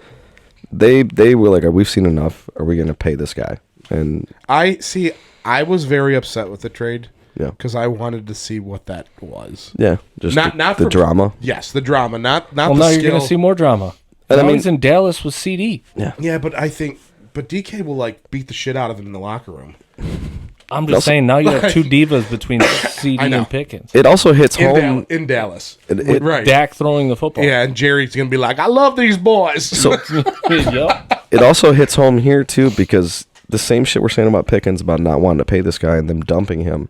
they were like, we've seen enough. Are we going to pay this guy? And I was very upset with the trade. Yeah. Because I wanted to see what that was. Yeah, just Not the for drama. Yes, the drama, not Well, the now skill. you're going to see more drama. And Now I mean- he's in Dallas with CD. Yeah, but DK will like beat the shit out of him in the locker room. I'm just saying, now you have two divas between CD I know. and Pickens. It also hits home. In Dallas. It- Right. Dak throwing the football. Yeah, and Jerry's gonna be like, I love these boys. So Yep. it also hits home here too because the same shit we're saying about Pickens about not wanting to pay this guy and them dumping him.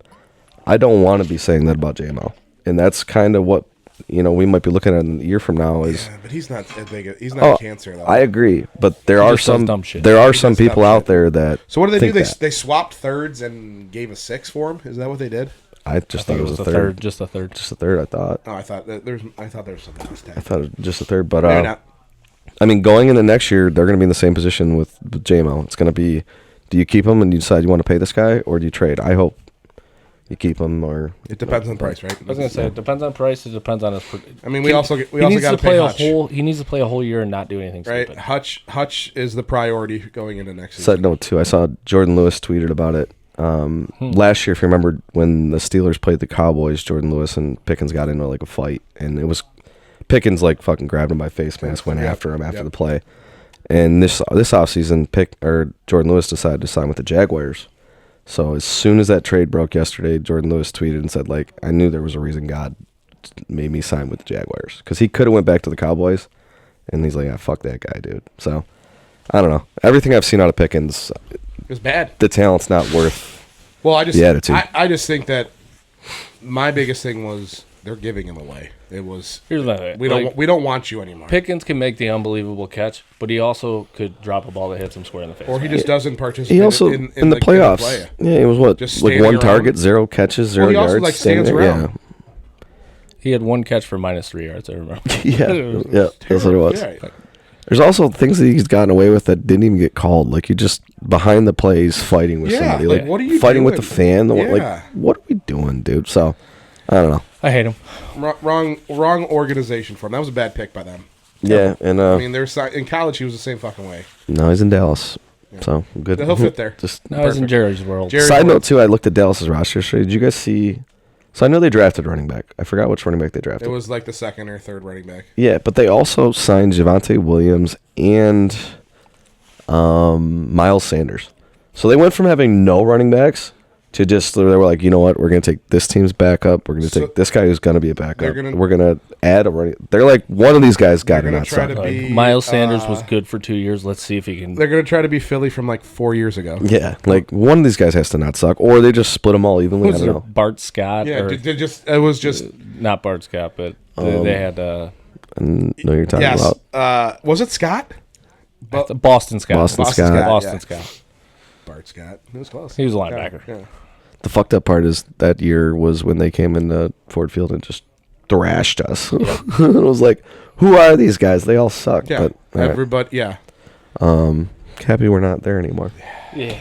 I don't want to be saying that about JMO, and that's kind of what we might be looking at in a year from now. Is but he's not as big. He's not a cancer though. I agree, but there He are just does some dumb shit. there are He some does dumb people out shit. there that. So what did they do? think that. They swapped thirds and gave a 6 for him. Is that what they did? I just thought it was a the third. just a third. Just a third. I thought. Oh, I thought there was something else. I thought it was just a third, but Maybe not. I mean, going into next year, they're going to be in the same position with JMO. It's going to be, do you keep him and you decide you want to pay this guy, or do you trade? I hope you keep him, or It depends on price, right? I was gonna say it depends on price. It depends on his. I mean, we also got needs to to pay play Hutch, He needs to play a whole year and not do anything right? stupid. Hutch is the priority going into next season. Side note too, I saw Jordan Lewis tweeted about it last year. If you remember when the Steelers played the Cowboys, Jordan Lewis and Pickens got into like a fight, and it was Pickens like fucking grabbed him by face mask, went after him after the play. And this offseason, Jordan Lewis decided to sign with the Jaguars. So as soon as that trade broke yesterday, Jordan Lewis tweeted and said, like, I knew there was a reason God made me sign with the Jaguars. Because he could have went back to the Cowboys, and he's like, yeah, fuck that guy, dude. So, I don't know. Everything I've seen out of Pickens, It was bad. the talent's not worth Well, the attitude. I just think that my biggest thing was they're giving him away. It was Here's the thing. we don't want you anymore. Pickens can make the unbelievable catch, but he also could drop a ball that hits him square in the face. Or he just doesn't participate. He also, in the playoffs, play. yeah, he was what? Just Like standing one around. target, 0 catches, 0 he also, yards. like, standing stands there. around. He had one catch for -3 yards. I remember. Yeah, that's what it was. Yeah. There's also things that he's gotten away with that didn't even get called. Like you just behind the plays fighting with Yeah, somebody. like, Like what are you fighting with doing? the fan. Yeah. Like what are we doing, dude? So I don't know. I hate him. Wrong organization for him. That was a bad pick by them. Yeah, and I mean, in college he was the same fucking way. now he's in Dallas. So good. He'll fit there. Just Now he's in Perfect. Jerry's world. Jerry- side note too. I looked at Dallas's roster yesterday. Did you guys see? So I know they drafted running back. I forgot which running back they drafted. It was like the second or third running back. Yeah, but they also signed Javonte Williams and Miles Sanders. So they went from having no running backs to just they were like, you know what, we're going to take this team's backup. We're going to take this guy who's going to be a backup. We're going to add a running. They're like, one of these guys got to They're gonna not try suck. to be- Miles Sanders was good for 2 years. Let's see if he can. They're gonna try to be Philly from like 4 years ago. Yeah, like one of these guys has to not suck, or they just split them all evenly. I Was don't it know. Bart Scott? Yeah, or, it was just not Bart Scott, but they had I know you're talking yes. about. Was it Scott? Boston Scott. Boston Scott. Boston yeah. Scott. Bart Scott. It was close. He was a linebacker. Yeah. The fucked up part is that year was when they came into Ford Field and just thrashed us. It was like, who are these guys? They all suck. Yeah. But all right. Everybody. Yeah. Happy we're not there anymore. Yeah.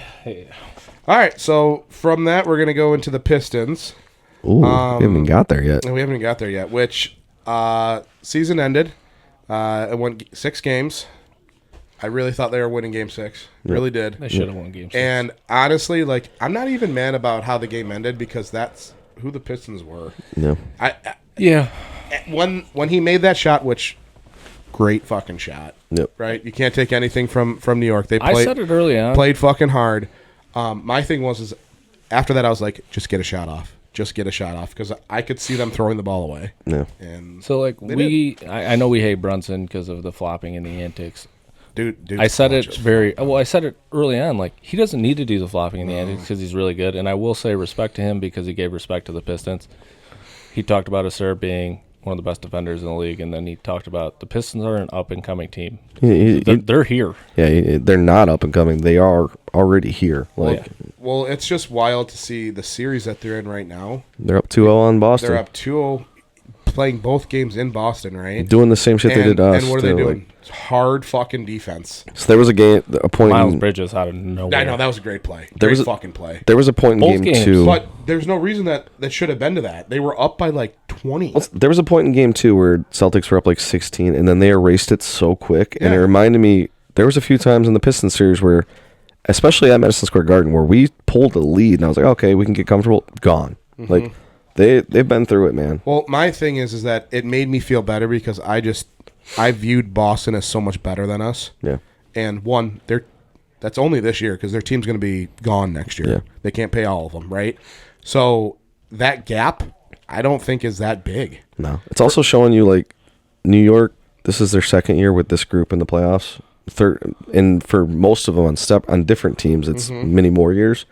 All right. So from that, we're gonna go into the Pistons. Ooh, we haven't even got there yet. And we haven't got there yet. Which season ended. It went 6 games. I really thought they were winning Game 6. Really did. They should have won Game 6. And honestly, like, I'm not even mad about how the game ended because that's who the Pistons were. Yeah. Yeah. When he made that shot, which great fucking shot. Yep. Right? You can't take anything from New York. They I said it early on. played fucking hard. My thing was after that I was like, just get a shot off. Just get a shot off because I could see them throwing the ball away. Yeah. And So like I know we hate Brunson because of the flopping and the antics. dude, I said it I said it early on. Like he doesn't need to do the flopping and the antics because he's really good. And I will say respect to him because he gave respect to the Pistons. He talked about Yzerman being one of the best defenders in the league, and then he talked about the Pistons are an up-and-coming team. They're here. Yeah, they're not up and coming. They are already here. Well, it's just wild to see the series that they're in right now. They're up 2-0 on Boston. They're up 2-0, playing both games in Boston, right? Doing the same shit they did to us. And what are they doing? Hard fucking defense. So there was a point. Miles Bridges out of nowhere. I know, that was a great play. Fucking play. There was a point in game 2. But there's no reason that should have been to that. They were up by like 20. Well, there was a point in game 2 where Celtics were up like 16, and then they erased it so quick. And it reminded me, there was a few times in the Pistons series where, especially at Madison Square Garden, where we pulled the lead, and I was like, okay, we can get comfortable. Gone. Mm-hmm. Like, they've been through it, man. Well, my thing is that it made me feel better because I viewed Boston as so much better than us. Yeah. And that's only this year because their team's going to be gone next year. Yeah. They can't pay all of them, right? So that gap, I don't think is that big. No. It's also showing you, like, New York, this is their second year with this group in the playoffs. Third, and for most of them on different teams, it's many more years.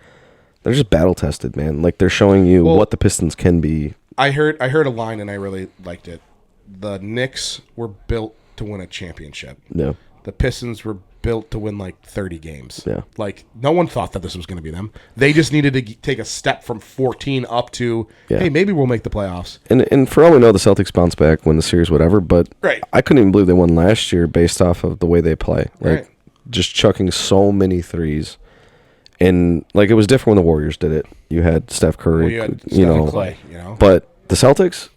They're just battle tested, man. Like, they're showing you what the Pistons can be. I heard a line and I really liked it. The Knicks were built to win a championship. Yeah. The Pistons were built to win like 30 games. Yeah. Like, no one thought that this was going to be them. They just needed to take a step from 14 up to, hey, maybe we'll make the playoffs. And for all we know, the Celtics bounce back, win the series, whatever. But I couldn't even believe they won last year based off of the way they play. Like, just chucking so many threes. And, like, it was different when the Warriors did it. You had Steph Curry, Steph and Clay, But the Celtics,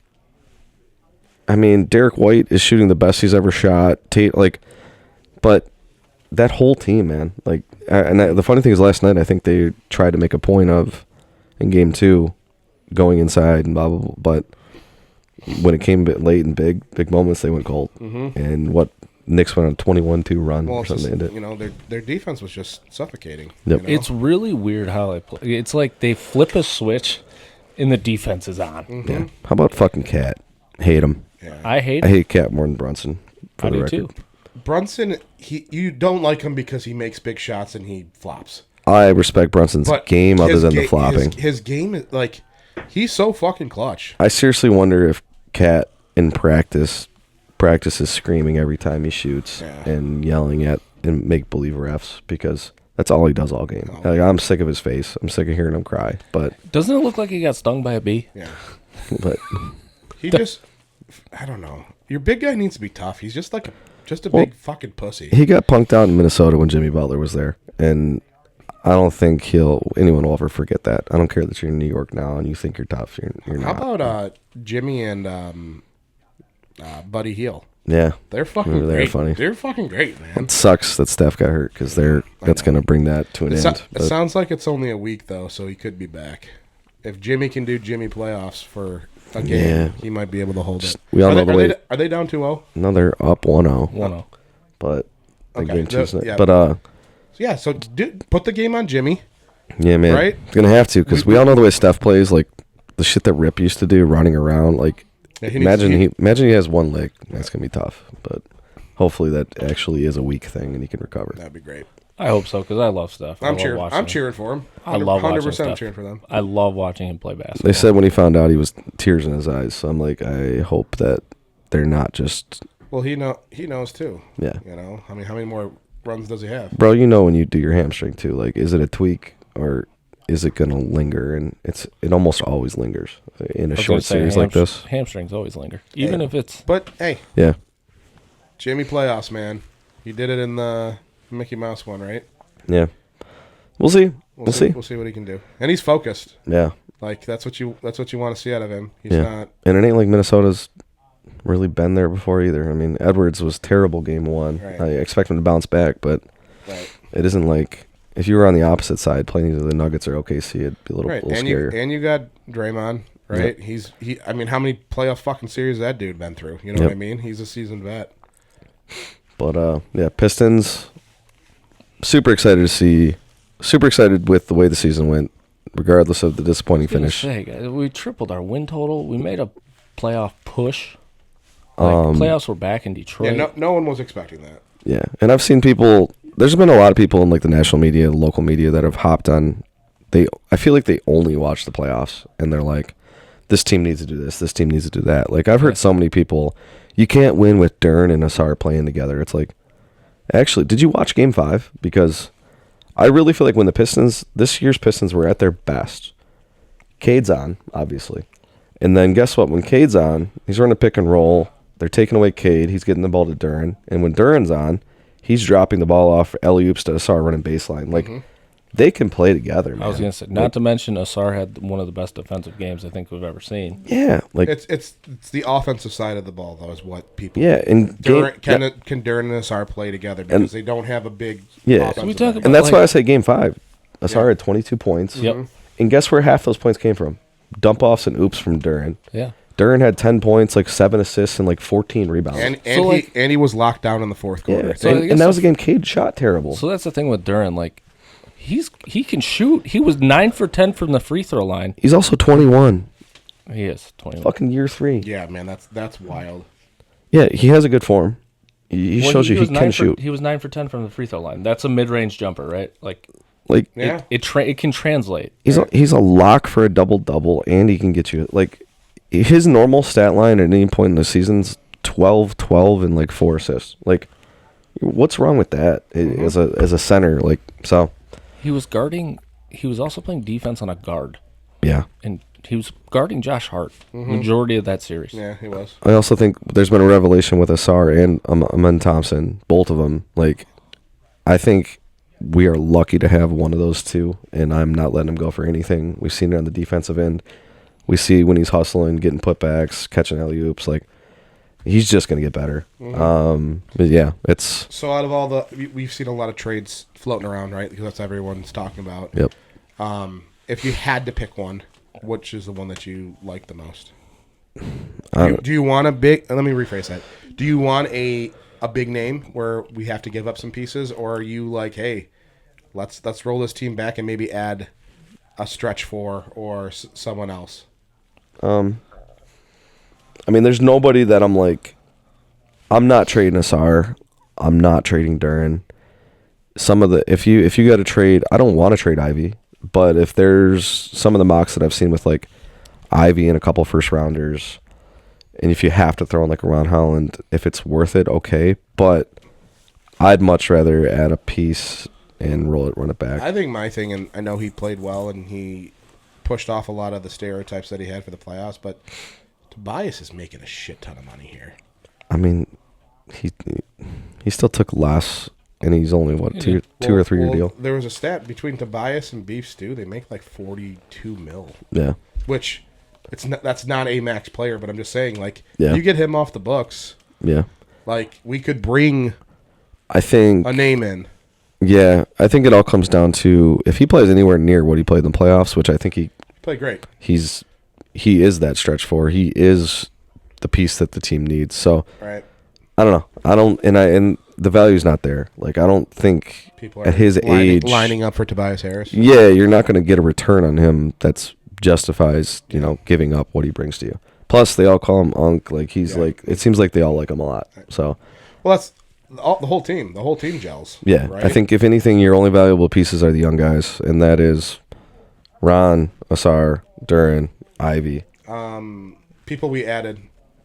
I mean, Derek White is shooting the best he's ever shot. But that whole team, man. Like, the funny thing is, last night I think they tried to make a point of in game 2 going inside and blah blah blah. But when it came a bit late and big moments, they went cold. Mm-hmm. And Knicks went on a 21-2 run or something. Their defense was just suffocating. Yep. It's really weird how they play. It's like they flip a switch and the defense is on. Mm-hmm. Yeah. How about fucking Cat? Hate him. Yeah. I hate Cat more than Brunson. I do too. Brunson, you don't like him because he makes big shots and he flops. I respect Brunson's game other than the flopping. His game is like, he's so fucking clutch. I seriously wonder if Cat in practices screaming every time he shoots and yelling at and make believe refs because that's all he does all game. Like, I'm sick of his face. I'm sick of hearing him cry. But doesn't it look like he got stung by a bee? Yeah. But he just, I don't know. Your big guy needs to be tough. He's just like a big fucking pussy. He got punked out in Minnesota when Jimmy Butler was there, and I don't think anyone will ever forget that. I don't care that you're in New York now and you think you're tough. You're not. How about Jimmy and Buddy Hield? Yeah, they're fucking they're great. funny. They're fucking great, man. It sucks that Steph got hurt because that's going to bring that to an end. It sounds like it's only a week though, so he could be back. If Jimmy can do Jimmy playoffs for a game, he might be able to hold it. We all know the way. Are they down 2-0? No, they're up 1-0. 1-0. But okay. So put the game on Jimmy. Yeah, man. Right? Gonna have to because we all know the way Steph plays. Like the shit that Rip used to do, running around. Like imagine he has one leg. That's gonna be tough. But hopefully that actually is a weak thing and he can recover. That'd be great. I hope so because I love Steph. I'm cheering for him. I love 100% cheering for them. I love watching him play basketball. They said when he found out he was tears in his eyes. So I'm like, I hope that they're not just. Well, he knows too. Yeah. I mean, how many more runs does he have? Bro, when you do your hamstring too, like, is it a tweak or is it gonna linger? And it almost always lingers in a short series like this. Hamstrings always linger, even if it's. But hey, yeah, Jimmy playoffs, man. He did it in the Mickey Mouse one, right? Yeah. We'll see. We'll see. We'll see what he can do. And he's focused. Yeah. Like that's what you want to see out of him. He's not. And it ain't like Minnesota's really been there before either. I mean, Edwards was terrible game 1. Right. I expect him to bounce back, but it isn't like if you were on the opposite side playing either the Nuggets or OKC, it'd be a little scarier. And you got Draymond, right? Yep. I mean, how many playoff fucking series has that dude been through? You know what I mean? He's a seasoned vet. But Pistons. Super excited with the way the season went, regardless of the disappointing finish. We tripled our win total. We made a playoff push. Playoffs were back in Detroit. Yeah, no one was expecting that. Yeah, and I've seen people. There's been a lot of people in like the national media, the local media that have hopped on. I feel like they only watch the playoffs, and they're like, this team needs to do this. This team needs to do that. Like, I've heard so many people, you can't win with Dern and Asar playing together. It's like, actually, did you watch Game 5? Because I really feel like when this year's Pistons were at their best, Cade's on, obviously. And then guess what? When Cade's on, he's running a pick and roll. They're taking away Cade. He's getting the ball to Duren. And when Duren's on, he's dropping the ball off alley-oops to Asar running baseline. Like, they can play together, man. I was going to say, not to mention Asar had one of the best defensive games I think we've ever seen. Yeah. Like, it's the offensive side of the ball, though, is what people... Yeah. And can Duren and Asar play together because they don't have a big offensive talk about, and that's why I say Game 5. Asar had 22 points. Yep. And guess where half those points came from? Dump-offs and oops from Duren. Yeah. Duren had 10 points, like 7 assists, and like 14 rebounds. And he was locked down in the fourth quarter. Yeah. So and that was a game Cade shot terrible. So that's the thing with Duren. Like, he can shoot. He was 9 for 10 from the free throw line. He's also 21. He is 21. Fucking year 3. Yeah, man, that's wild. Yeah, he has a good form. He shows you he can shoot. He was 9 for 10 from the free throw line. That's a mid-range jumper, right? Like Yeah. it can translate. He's a lock for a double-double, and he can get you, like, his normal stat line at any point in the season's 12, 12, and like 4 assists. Like, what's wrong with that as a center? Like, so He was guarding. He was also playing defense on a guard, yeah. and he was guarding Josh Hart majority of that series. Yeah, he was. I also think there's been a revelation with Asar and Amen Thompson, both of them. Like, I think we are lucky to have one of those two, and I'm not letting him go for anything. We've seen it on the defensive end. We see when he's hustling, getting putbacks, catching alley-oops, like, he's just going to get better. But yeah, it's... So out of all we've seen a lot of trades floating around, right? Because that's what everyone's talking about. Yep. If you had to pick one, which is the one that you like the most? Do you want a big... Let me rephrase that. Do you want a big name where we have to give up some pieces? Or are you like, hey, let's roll this team back and maybe add a stretch four or someone else? I mean, there's nobody that I'm like, I'm not trading Asar. I'm not trading Duren. If you got to trade, I don't want to trade Ivy, but if there's some of the mocks that I've seen with like Ivy and a couple first rounders, and if you have to throw in like a Ron Holland, if it's worth it, okay. But I'd much rather add a piece and run it back. I think my thing, and I know he played well and he pushed off a lot of the stereotypes that he had for the playoffs, but Tobias is making a shit ton of money here. I mean, he still took less, and he's only two or 3 year deal. There was a stat between Tobias and Beef Stew; they make like $42 million. Yeah, which that's not a max player, but I'm just saying, like, yeah. You get him off the books, yeah. Like we could bring, I think, a name in. Yeah, I think it all comes down to if he plays anywhere near what he played in the playoffs, which I think he played great. He is that stretch four. He is the piece that the team needs. So right. I don't know. And the value's not there. Like, I don't think people at his age lining up for Tobias Harris. Yeah, you're not going to get a return on him that's justifies, giving up what he brings to you. Plus, they all call him Unk. Like, he's like, it seems like they all like him a lot. So, well, that's the whole team. The whole team gels. Yeah, right? I think if anything, your only valuable pieces are the young guys, and that is Ron, Asar, Duren, Ivy. People we added.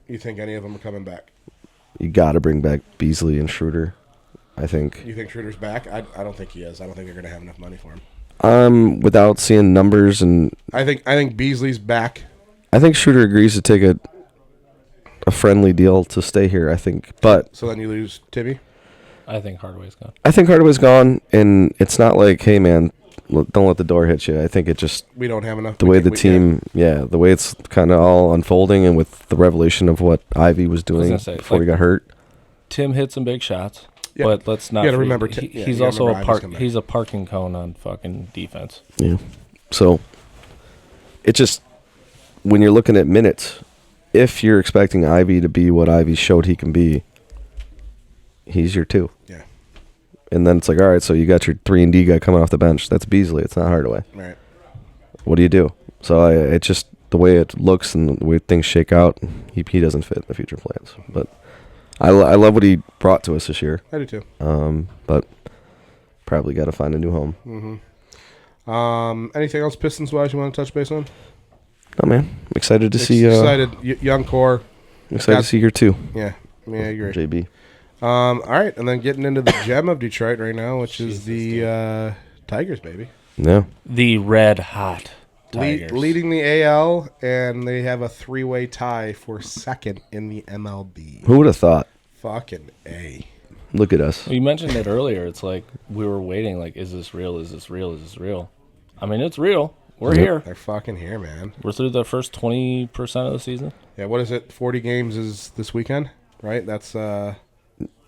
You think any of them are coming back? You got to bring back Beasley and Schroeder, I think. You think Schroeder's back? I don't think he is. I don't think they're going to have enough money for him. Without seeing numbers, and I think Beasley's back. I think Schroeder agrees to take a friendly deal to stay here, I think. But so then you lose Timmy? I think Hardaway's gone. I think Hardaway's gone, and it's not like, hey, man, don't let the door hit you. I think it just... We don't have enough. The way the team... Yeah, the way it's kind of all unfolding, and with the revelation of what Ivy was doing before he got hurt. Tim hit some big shots, yeah. But let's not... You got to remember... he's also he's a parking cone on fucking defense. Yeah. So, it just... When you're looking at minutes, if you're expecting Ivy to be what Ivy showed he can be, he's your 2. Yeah. And then it's like, all right, so you got your 3-and-D guy coming off the bench. That's Beasley. It's not Hardaway. Right. What do you do? So it's just the way it looks and the way things shake out, he doesn't fit in the future plans. But I love what he brought to us this year. I do too. But probably got to find a new home. Mm-hmm. Anything else Pistons-wise you want to touch base on? Oh man, I'm excited to see. Excited, young core. I'm excited to see year 2. Yeah, I agree. JB. All right, and then getting into the gem of Detroit right now, which is the Tigers, baby. Yeah. The red hot Tigers. Leading the AL, and they have a 3-way tie for second in the MLB. Who would have thought? Fucking A. Look at us. Well, you mentioned it earlier. It's like we were waiting. Like, is this real? Is this real? Is this real? I mean, it's real. We're here. They're fucking here, man. We're through the first 20% of the season. Yeah, what is it? 40 games is this weekend, right? That's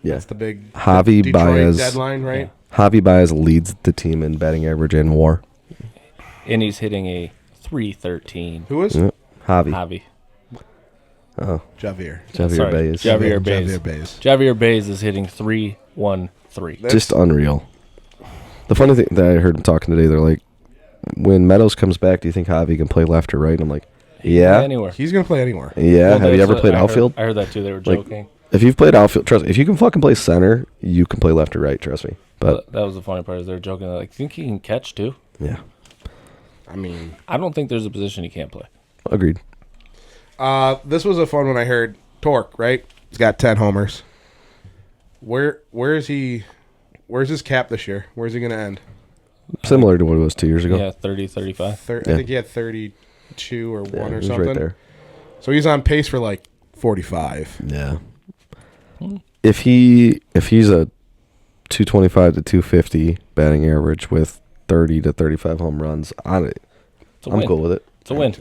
that's the big Javi Detroit Baez deadline, right? Yeah. Javi Baez leads the team in batting average and WAR. And he's hitting a 313. Who is? Yep. Javi. Javi. Oh, Javier. Javier Sorry, Baez. Javier Baez. Javier Baez. Javier Baez is hitting 313. Just unreal. The funny thing that I heard him talking today, they're like, when Meadows comes back, do you think Javi can play left or right? And I'm like, yeah. Anywhere. He's going to play anywhere. Yeah. Have you ever played outfield? I heard that too. They were Like, joking. If you've played outfield, trust me, if you can fucking play center, you can play left or right, trust me. But That was the funny part. Is they were joking. They're like, think he can catch too? yeah, I mean, I don't think there's a position he can't play. agreed. this was a fun one I heard. Torque, right? He's got 10 homers. Where is he? Where's his cap this year? Where's he going to end? Similar to what it was 2 years ago. Yeah, 30, 35. I think he had 32 or 1 Yeah, or he's something. right there. So he's on pace for like 45. Yeah. If he's a 225 to 250 batting average with 30 to 35 home runs, I'm win. cool with it. It's a win.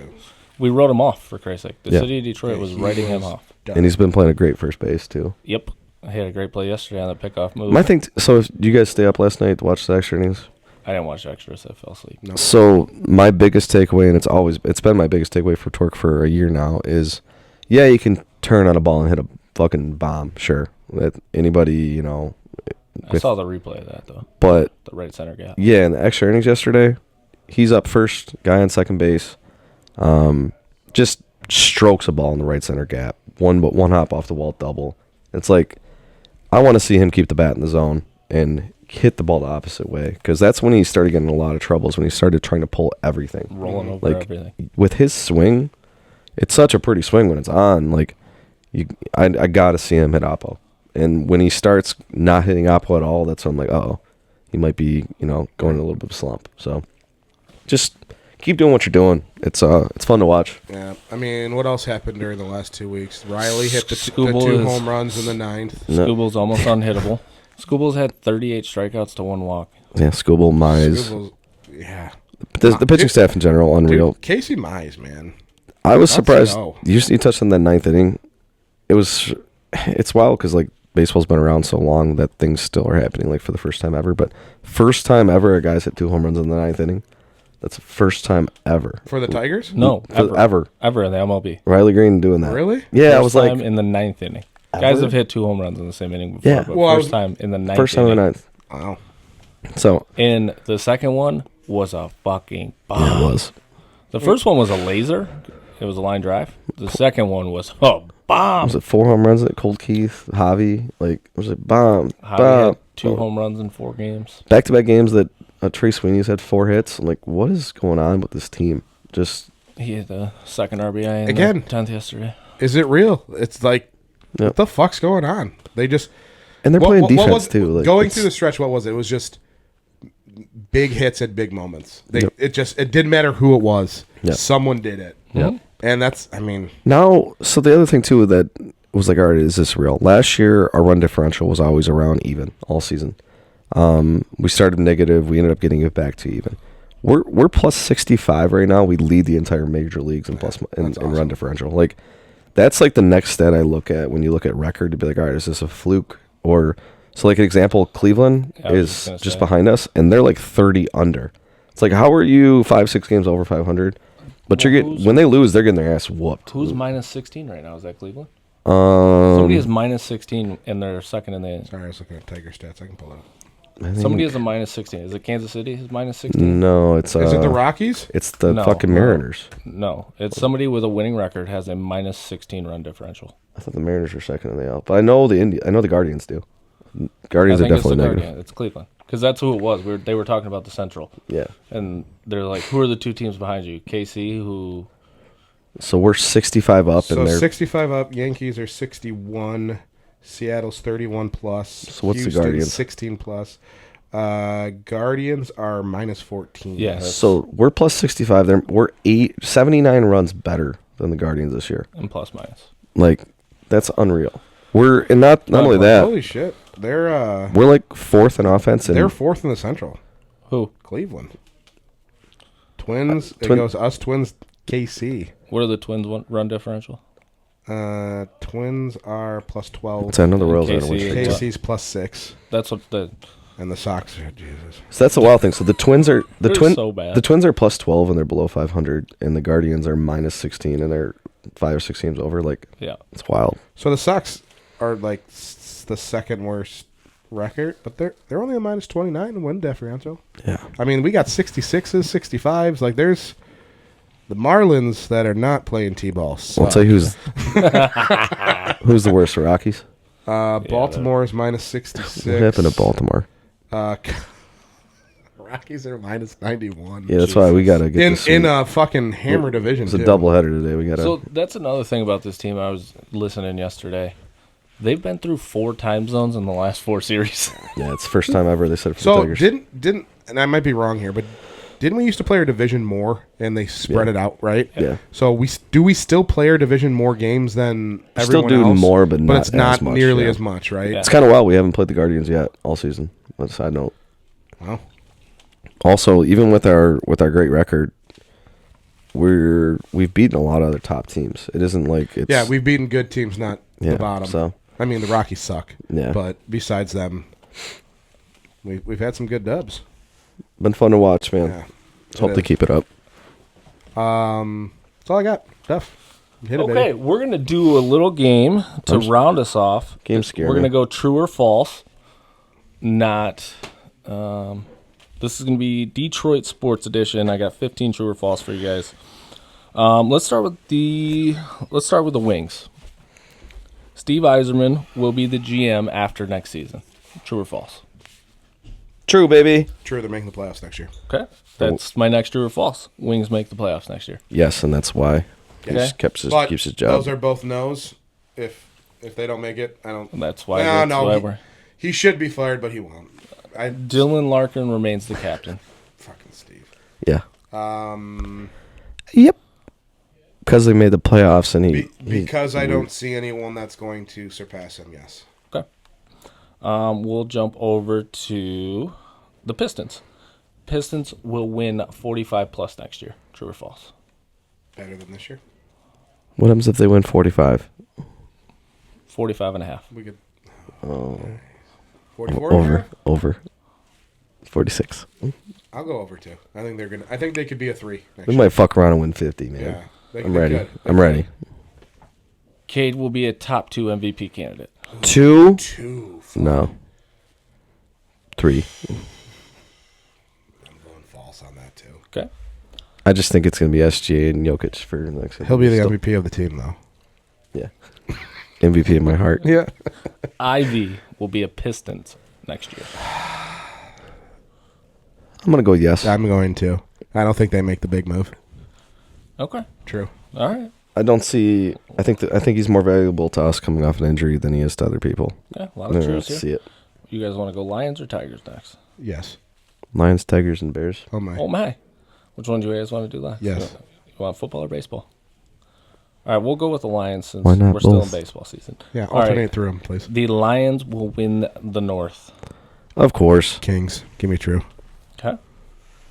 We wrote him off, for Christ's sake. The Yeah. city of Detroit was He writing him was off. done. And he's been playing a great first base too. Yep. I had a great play yesterday on the pickoff move. My thing. So, do you guys stay up last night to watch the extra innings? I didn't watch extras. I fell asleep. No. So my biggest takeaway, and it's been my biggest takeaway for Torque for a year now, is yeah, you can turn on a ball and hit a fucking bomb, sure. That anybody, I saw the replay of that, though. but The right center gap. yeah, in the extra innings yesterday, he's up first, guy on second base, just strokes a ball in the right center gap, one hop off the wall double. It's like, I want to see him keep the bat in the zone and hit the ball the opposite way, because that's when he started getting in a lot of troubles, when he started trying to pull everything. Rolling over Like, everything. with his swing, it's such a pretty swing when it's on. Like, I got to see him hit Oppo. And when he starts not hitting Oppo at all, that's when I'm like, oh, he might be, going in a little bit of a slump. So just keep doing what you're doing. It's fun to watch. Yeah. I mean, what else happened during the last 2 weeks? Riley hit the Scooble 2 is- home runs in the 9th. No. Scooble's almost unhittable. Scooble's had 38 strikeouts to 1 walk. Yeah, Scooble, Mize. Scooble's- yeah. The pitching staff in general, unreal. Dude, Casey Mize, man. I was Let's surprised. go. You touched on that 9th inning. It's wild because, like, baseball's been around so long that things still are happening, like, for the first time ever. But first time ever a guy's hit 2 home runs in the 9th inning. That's the first time ever. For the Tigers? No, Ever. Ever in the MLB. Riley Green doing that. Really? Yeah, I First was like, time in the 9th inning. Ever? Guys have hit 2 home runs in the same inning before, Yeah. but Well, first time in the 9th first time in inning. the 9th. Wow. So, And the second one was a fucking bomb. yeah, it was. The first one was a laser. It was a line drive. The second one was a bomb. Was it 4 home runs at Cold Keith, Javi? Like, it was like, bomb, Javi bomb. had 2 home runs in 4 games. Back-to-back games that Trey Sweeney's had 4 hits. I'm like, what is going on with this team? Just, He had the second RBI in Again. the 10th yesterday. Is it real? It's like, Yep. what the fuck's going on? They just... and they're playing defense, was, too. Like, going it's- through the stretch, what was it? It was just big hits at big moments. Yep. It didn't matter who it was. Yep. Someone did it. Yep. And that's, I mean... Now, so the other thing, too, that was like, all right, is this real? Last year, our run differential was always around even all season. We started negative. We ended up getting it back to even. We're plus 65 right now. We lead the entire major leagues in That's run awesome. differential. Like, that's like the next stat I look at when you look at record to be like, all right, is this a fluke? Or, so like an example, Cleveland I was is just gonna just say. behind us, and they're like 30 under. It's like, how are you 5-6 games over 500? But Well, you're who's- when they lose, they're getting their ass whooped. Who's minus 16 right now? Is that Cleveland? Somebody is minus 16 and they're second in the... Sorry, I was looking at Tiger stats. I can pull it up. I think- Somebody is a minus 16. Is it Kansas City is minus 16? No, it's Is it the Rockies? It's the No, fucking no. Mariners. No. It's somebody with a winning record has a minus 16 run differential. I thought the Mariners were second in the AL, but I know I know the Guardians do. Guardians I are think it's the definitely negative. Guardian. It's Cleveland. Because that's who it was. They were talking about the Central. Yeah, And they're like, who are the 2 teams behind you? KC, who So we're 65 up, So and they're 65 up. Yankees are 61. Seattle's 31 plus. So what's the Houston's Guardians? 16 plus. Guardians are minus 14. Yeah. so we're plus 65. We're 79 runs better than the Guardians this year. And plus minus. Like, that's unreal. We're and not only that, Holy shit. They're we're like fourth in offense, and they're fourth in the Central. Who? Cleveland. Twins. It Twin- goes us, Twins, KC. What are the Twins' run differential? Twins are plus 12. it's another Royals KC are win streak. KC's plus 6. That's what the. And the Sox are, Jesus. So that's a wild thing. So the Twins are They're so bad. The Twins are plus 12 and they're below 500, and the Guardians are minus 16 and they're 5 or 6 games over. Like, Yeah. it's wild. So the Sox are like the second worst record, but they're only a minus 29 in win differential. Yeah. I mean, we got 66s, 65s. Like, there's the Marlins that are not playing T-ball. I'll tell you who's who's the worst, the Rockies? Baltimore is minus 66. What happened to Baltimore? Rockies are minus 91. Yeah, that's why we gotta get this in a fucking hammer division. It's a too. doubleheader today. We gotta. So that's another thing about this team. I was listening yesterday. They've been through 4 time zones in the last 4 series. yeah, it's the first time ever they said it for the So Tigers. didn't and I might be wrong here, but didn't we used to play our division more and they spread it out, right? Yeah. So we still play our division more games than Still everyone do else? more, but not it's not as much, nearly yeah. as much, right? Yeah. It's kind of wild. We haven't played the Guardians yet all season. On a side note. Wow. Also, even with our great record, we've beaten a lot of other top teams. It isn't like it's Yeah, we've beaten good teams, not yeah, the bottom. So I mean, the Rockies suck. Yeah. But besides them, we've had some good dubs. been fun to watch, man. Yeah. Let's hope It they is. keep it up. That's all I got. Duff. Hit it, Okay, baby. we're going to do a little game to round us off. Game scare We're going to me. go true or false. Not. This is going to be Detroit Sports Edition. I got 15 true or false for you guys. Let's start with the Wings. Steve Yzerman will be the GM after next season. True or false? True, baby. True, they're making the playoffs next year. Okay. That's my next true or false. Wings make the playoffs next year. Yes, and that's why he Okay. just keeps his But job. those are both no's. If they don't make it, I don't. And that's why. He should be fired, but he won't. Dylan Larkin remains the captain. Fucking Steve. Yeah. Yep. Because they made the playoffs, and Because I don't see anyone that's going to surpass him. Yes. Okay. We'll jump over to the Pistons. Pistons will win 45 plus next year. True or false? Better than this year. What happens if they win 45? 45 and a half. We could. Oh, 44. over 46. I'll go over 2. I think they're gonna. I think they could be a 3 next We year. might fuck around and win 50, man. Yeah. They I'm could- ready. they could. I'm ready. Cade will be a top 2 MVP candidate. 2? 2. No. 3. I'm going false on that too. Okay. I just think it's going to be SGA and Jokic for the next. He'll be the still- MVP of the team, though. Yeah. MVP in my heart. Yeah. Ivy will be a Pistons next year. I'm going to go yes. I'm going to. I don't think they make the big move. Okay. True. All right. I don't see. I think he's more valuable to us coming off an injury than he is to other people. Yeah, a lot I of don't truths here. see it. You guys want to go Lions or Tigers next? Yes. Lions, Tigers, and Bears. Oh my. Oh, my. Which one do you guys want to do last? Yes. You want football or baseball? All right, we'll go with the Lions since Why not we're still in both? baseball season. Yeah. All right. Alternate through them, please. The Lions will win the North. Of course. Kings. Give me true. Okay.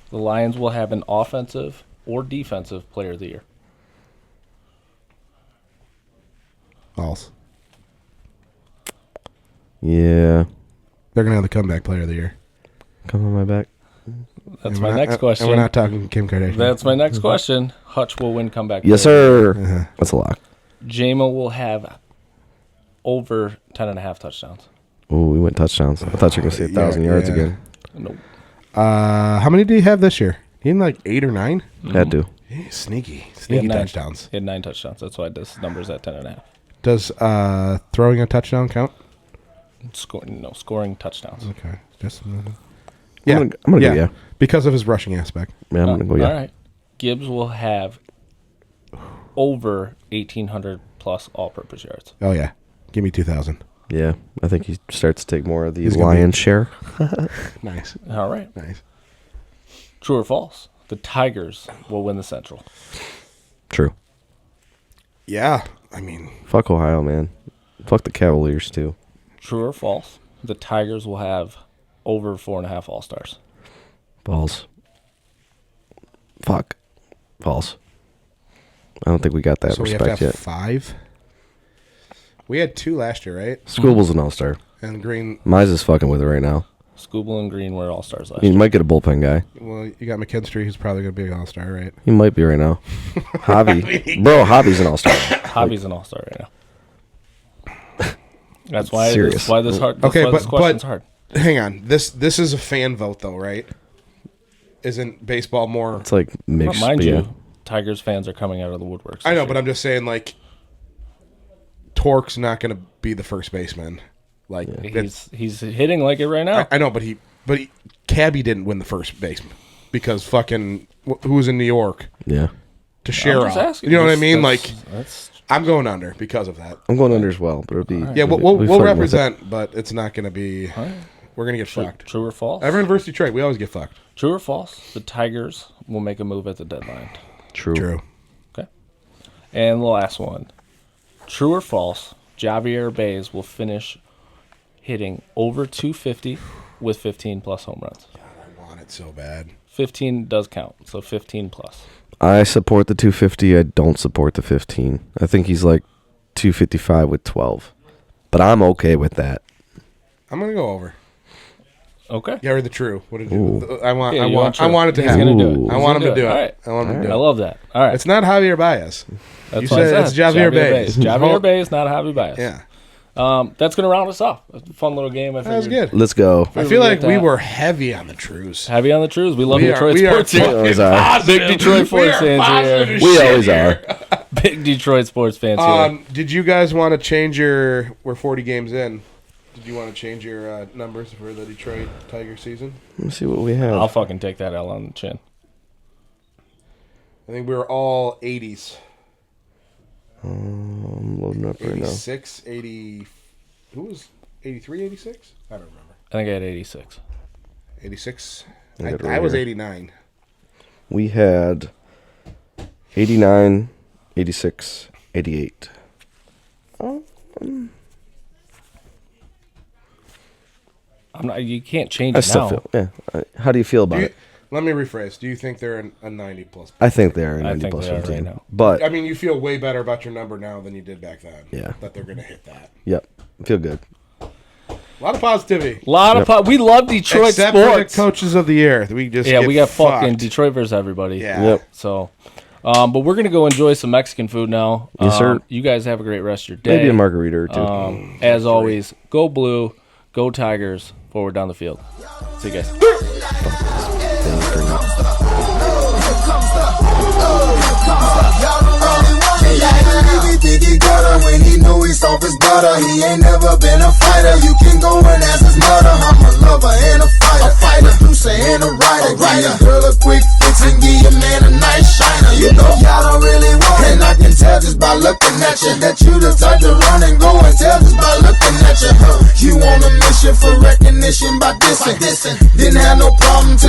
The Lions will have an offensive or defensive player of the year. False. Yeah. They're gonna have the comeback player of the year. Come on my back. That's And my we're next not- question. And we're not talking Kim Kardashian. That's my next question. Hutch will win comeback. Yes, player. sir. That's a lock. Jama will have over 10.5 touchdowns. Oh, we went touchdowns. I thought you were going to say 1,000 Yeah, yards yeah. again. Nope. How many did he have this year? He had like 8 or 9. Had to. He's sneaky. He had Sneaky 9 touchdowns. He had 9 touchdowns. That's why this number's at 10.5. Does throwing a touchdown count? Scoring touchdowns. Okay. Just I'm gonna go yeah. Because of his rushing aspect. Yeah, I'm going to go yeah. All right. Gibbs will have over 1,800 plus all-purpose yards. Oh, yeah. Give me 2,000. Yeah, I think he starts to take more of the He's gonna lion's share. Nice. All right. Nice. True or false? The Tigers will win the Central. True. Yeah. I mean, Fuck Ohio, man. Fuck the Cavaliers, too. True or false? The Tigers will have over 4.5 All-Stars. False. Fuck. False. I don't think we got that so we have to respect have yet. 5? We had 2 last year, right? Scooble's an all-star. And Green. Mize is fucking with it right now. Scooble and Green were All-Stars last He year. might get a bullpen guy. Well, you got McKinstry, who's probably going to be an all-star, right? He might be right now. Javi. Bro, Javi's an all-star. Hobby's an All-Star right now. That's why. Serious. That's why this hard. That's Okay, why this but question's hard. hang on. This is a fan vote, though, right? Isn't baseball more? It's like But mixed. mind but you, yeah. Tigers fans are coming out of the woodworks. I know, but I'm just saying, like, Torque's not going to be the first baseman. Like, he's hitting like it right now. I know, but Cabby didn't win the first baseman because fucking who was in New York? Yeah. Teixeira. I'm just asking. You know what I mean? Like, That's I'm going under because of that. I'm going under as well, but it'll be. Yeah, we'll we'll be flirting with it. represent, but it's not going to be. We're going to get fucked. true or false? Everyone versus Detroit, we always get fucked. True or false? The Tigers will make a move at the deadline. True. Okay. And the last one. True or false? Javier Baez will finish hitting over 250 with 15 plus home runs. I want it so bad. 15 does count, so 15 plus. I support the 250. I don't support the 15. I think he's like 255 with 12. But I'm okay with that. I'm going to go over. Okay. Yeah, or the true. What did you? Ooh. I want. Yeah, I you want. want I true. want it to He's happen. gonna do it. Ooh. He's I want him gonna to do it. All right. I want him to do I it. love that. All right. It's not Javier Baez. That's You what I said it's Javier Baez. Javier Baez, not Javi Baez. Yeah, That's going to round us off. A fun little game. I that was figured. good. Let's go. I feel like get we that. were heavy on the trues. Heavy on the truths. We love We are- Detroit we are sports here. fucking always are. positive. Big Detroit sports We are fans positive here. as We shit always here. are. Big Detroit sports fans here. Did you guys want to change your? We're 40 games in. Did you want to change your numbers for the Detroit Tiger season? Let me see what we have. I'll fucking take that L on the chin. I think we were all 80s. I'm loading up right now. 86, 80. Who was 83, 86? I don't remember. I think I had 86. 86. I got it I right was here. 89. We had 89, 86, 88. I'm not. You can't change I it still now. feel. Yeah. How do you feel about it? Let me rephrase. Do you think they're a 90 plus? I think they are a I 90 think plus they are 15. right now. But, I mean, you feel way better about your number now than you did back then. Yeah. That they're going to hit that. yep. I feel good. A lot of positivity. We love Detroit Except for the sports. coaches of the year. We just Yeah, get we got fucked. fucking Detroit versus everybody. Yeah. Yep. So, but we're gonna go enjoy some Mexican food now. Yes, sir. You guys have a great rest of your day. Maybe a margarita or two. As always, go blue, go Tigers, forward down the field. See you guys. Diggy gutter when he knew he soft as butter. He ain't never been a fighter. You can go and ask his mother. I'm a lover and a fighter. Producer and a writer. Give your girl a quick fix and give your man a nice shiner. You know y'all don't really want it. And I can tell just by looking at you that you the type to run and go and tell just by looking at you. You on a mission for recognition by dissing. Didn't have no problem to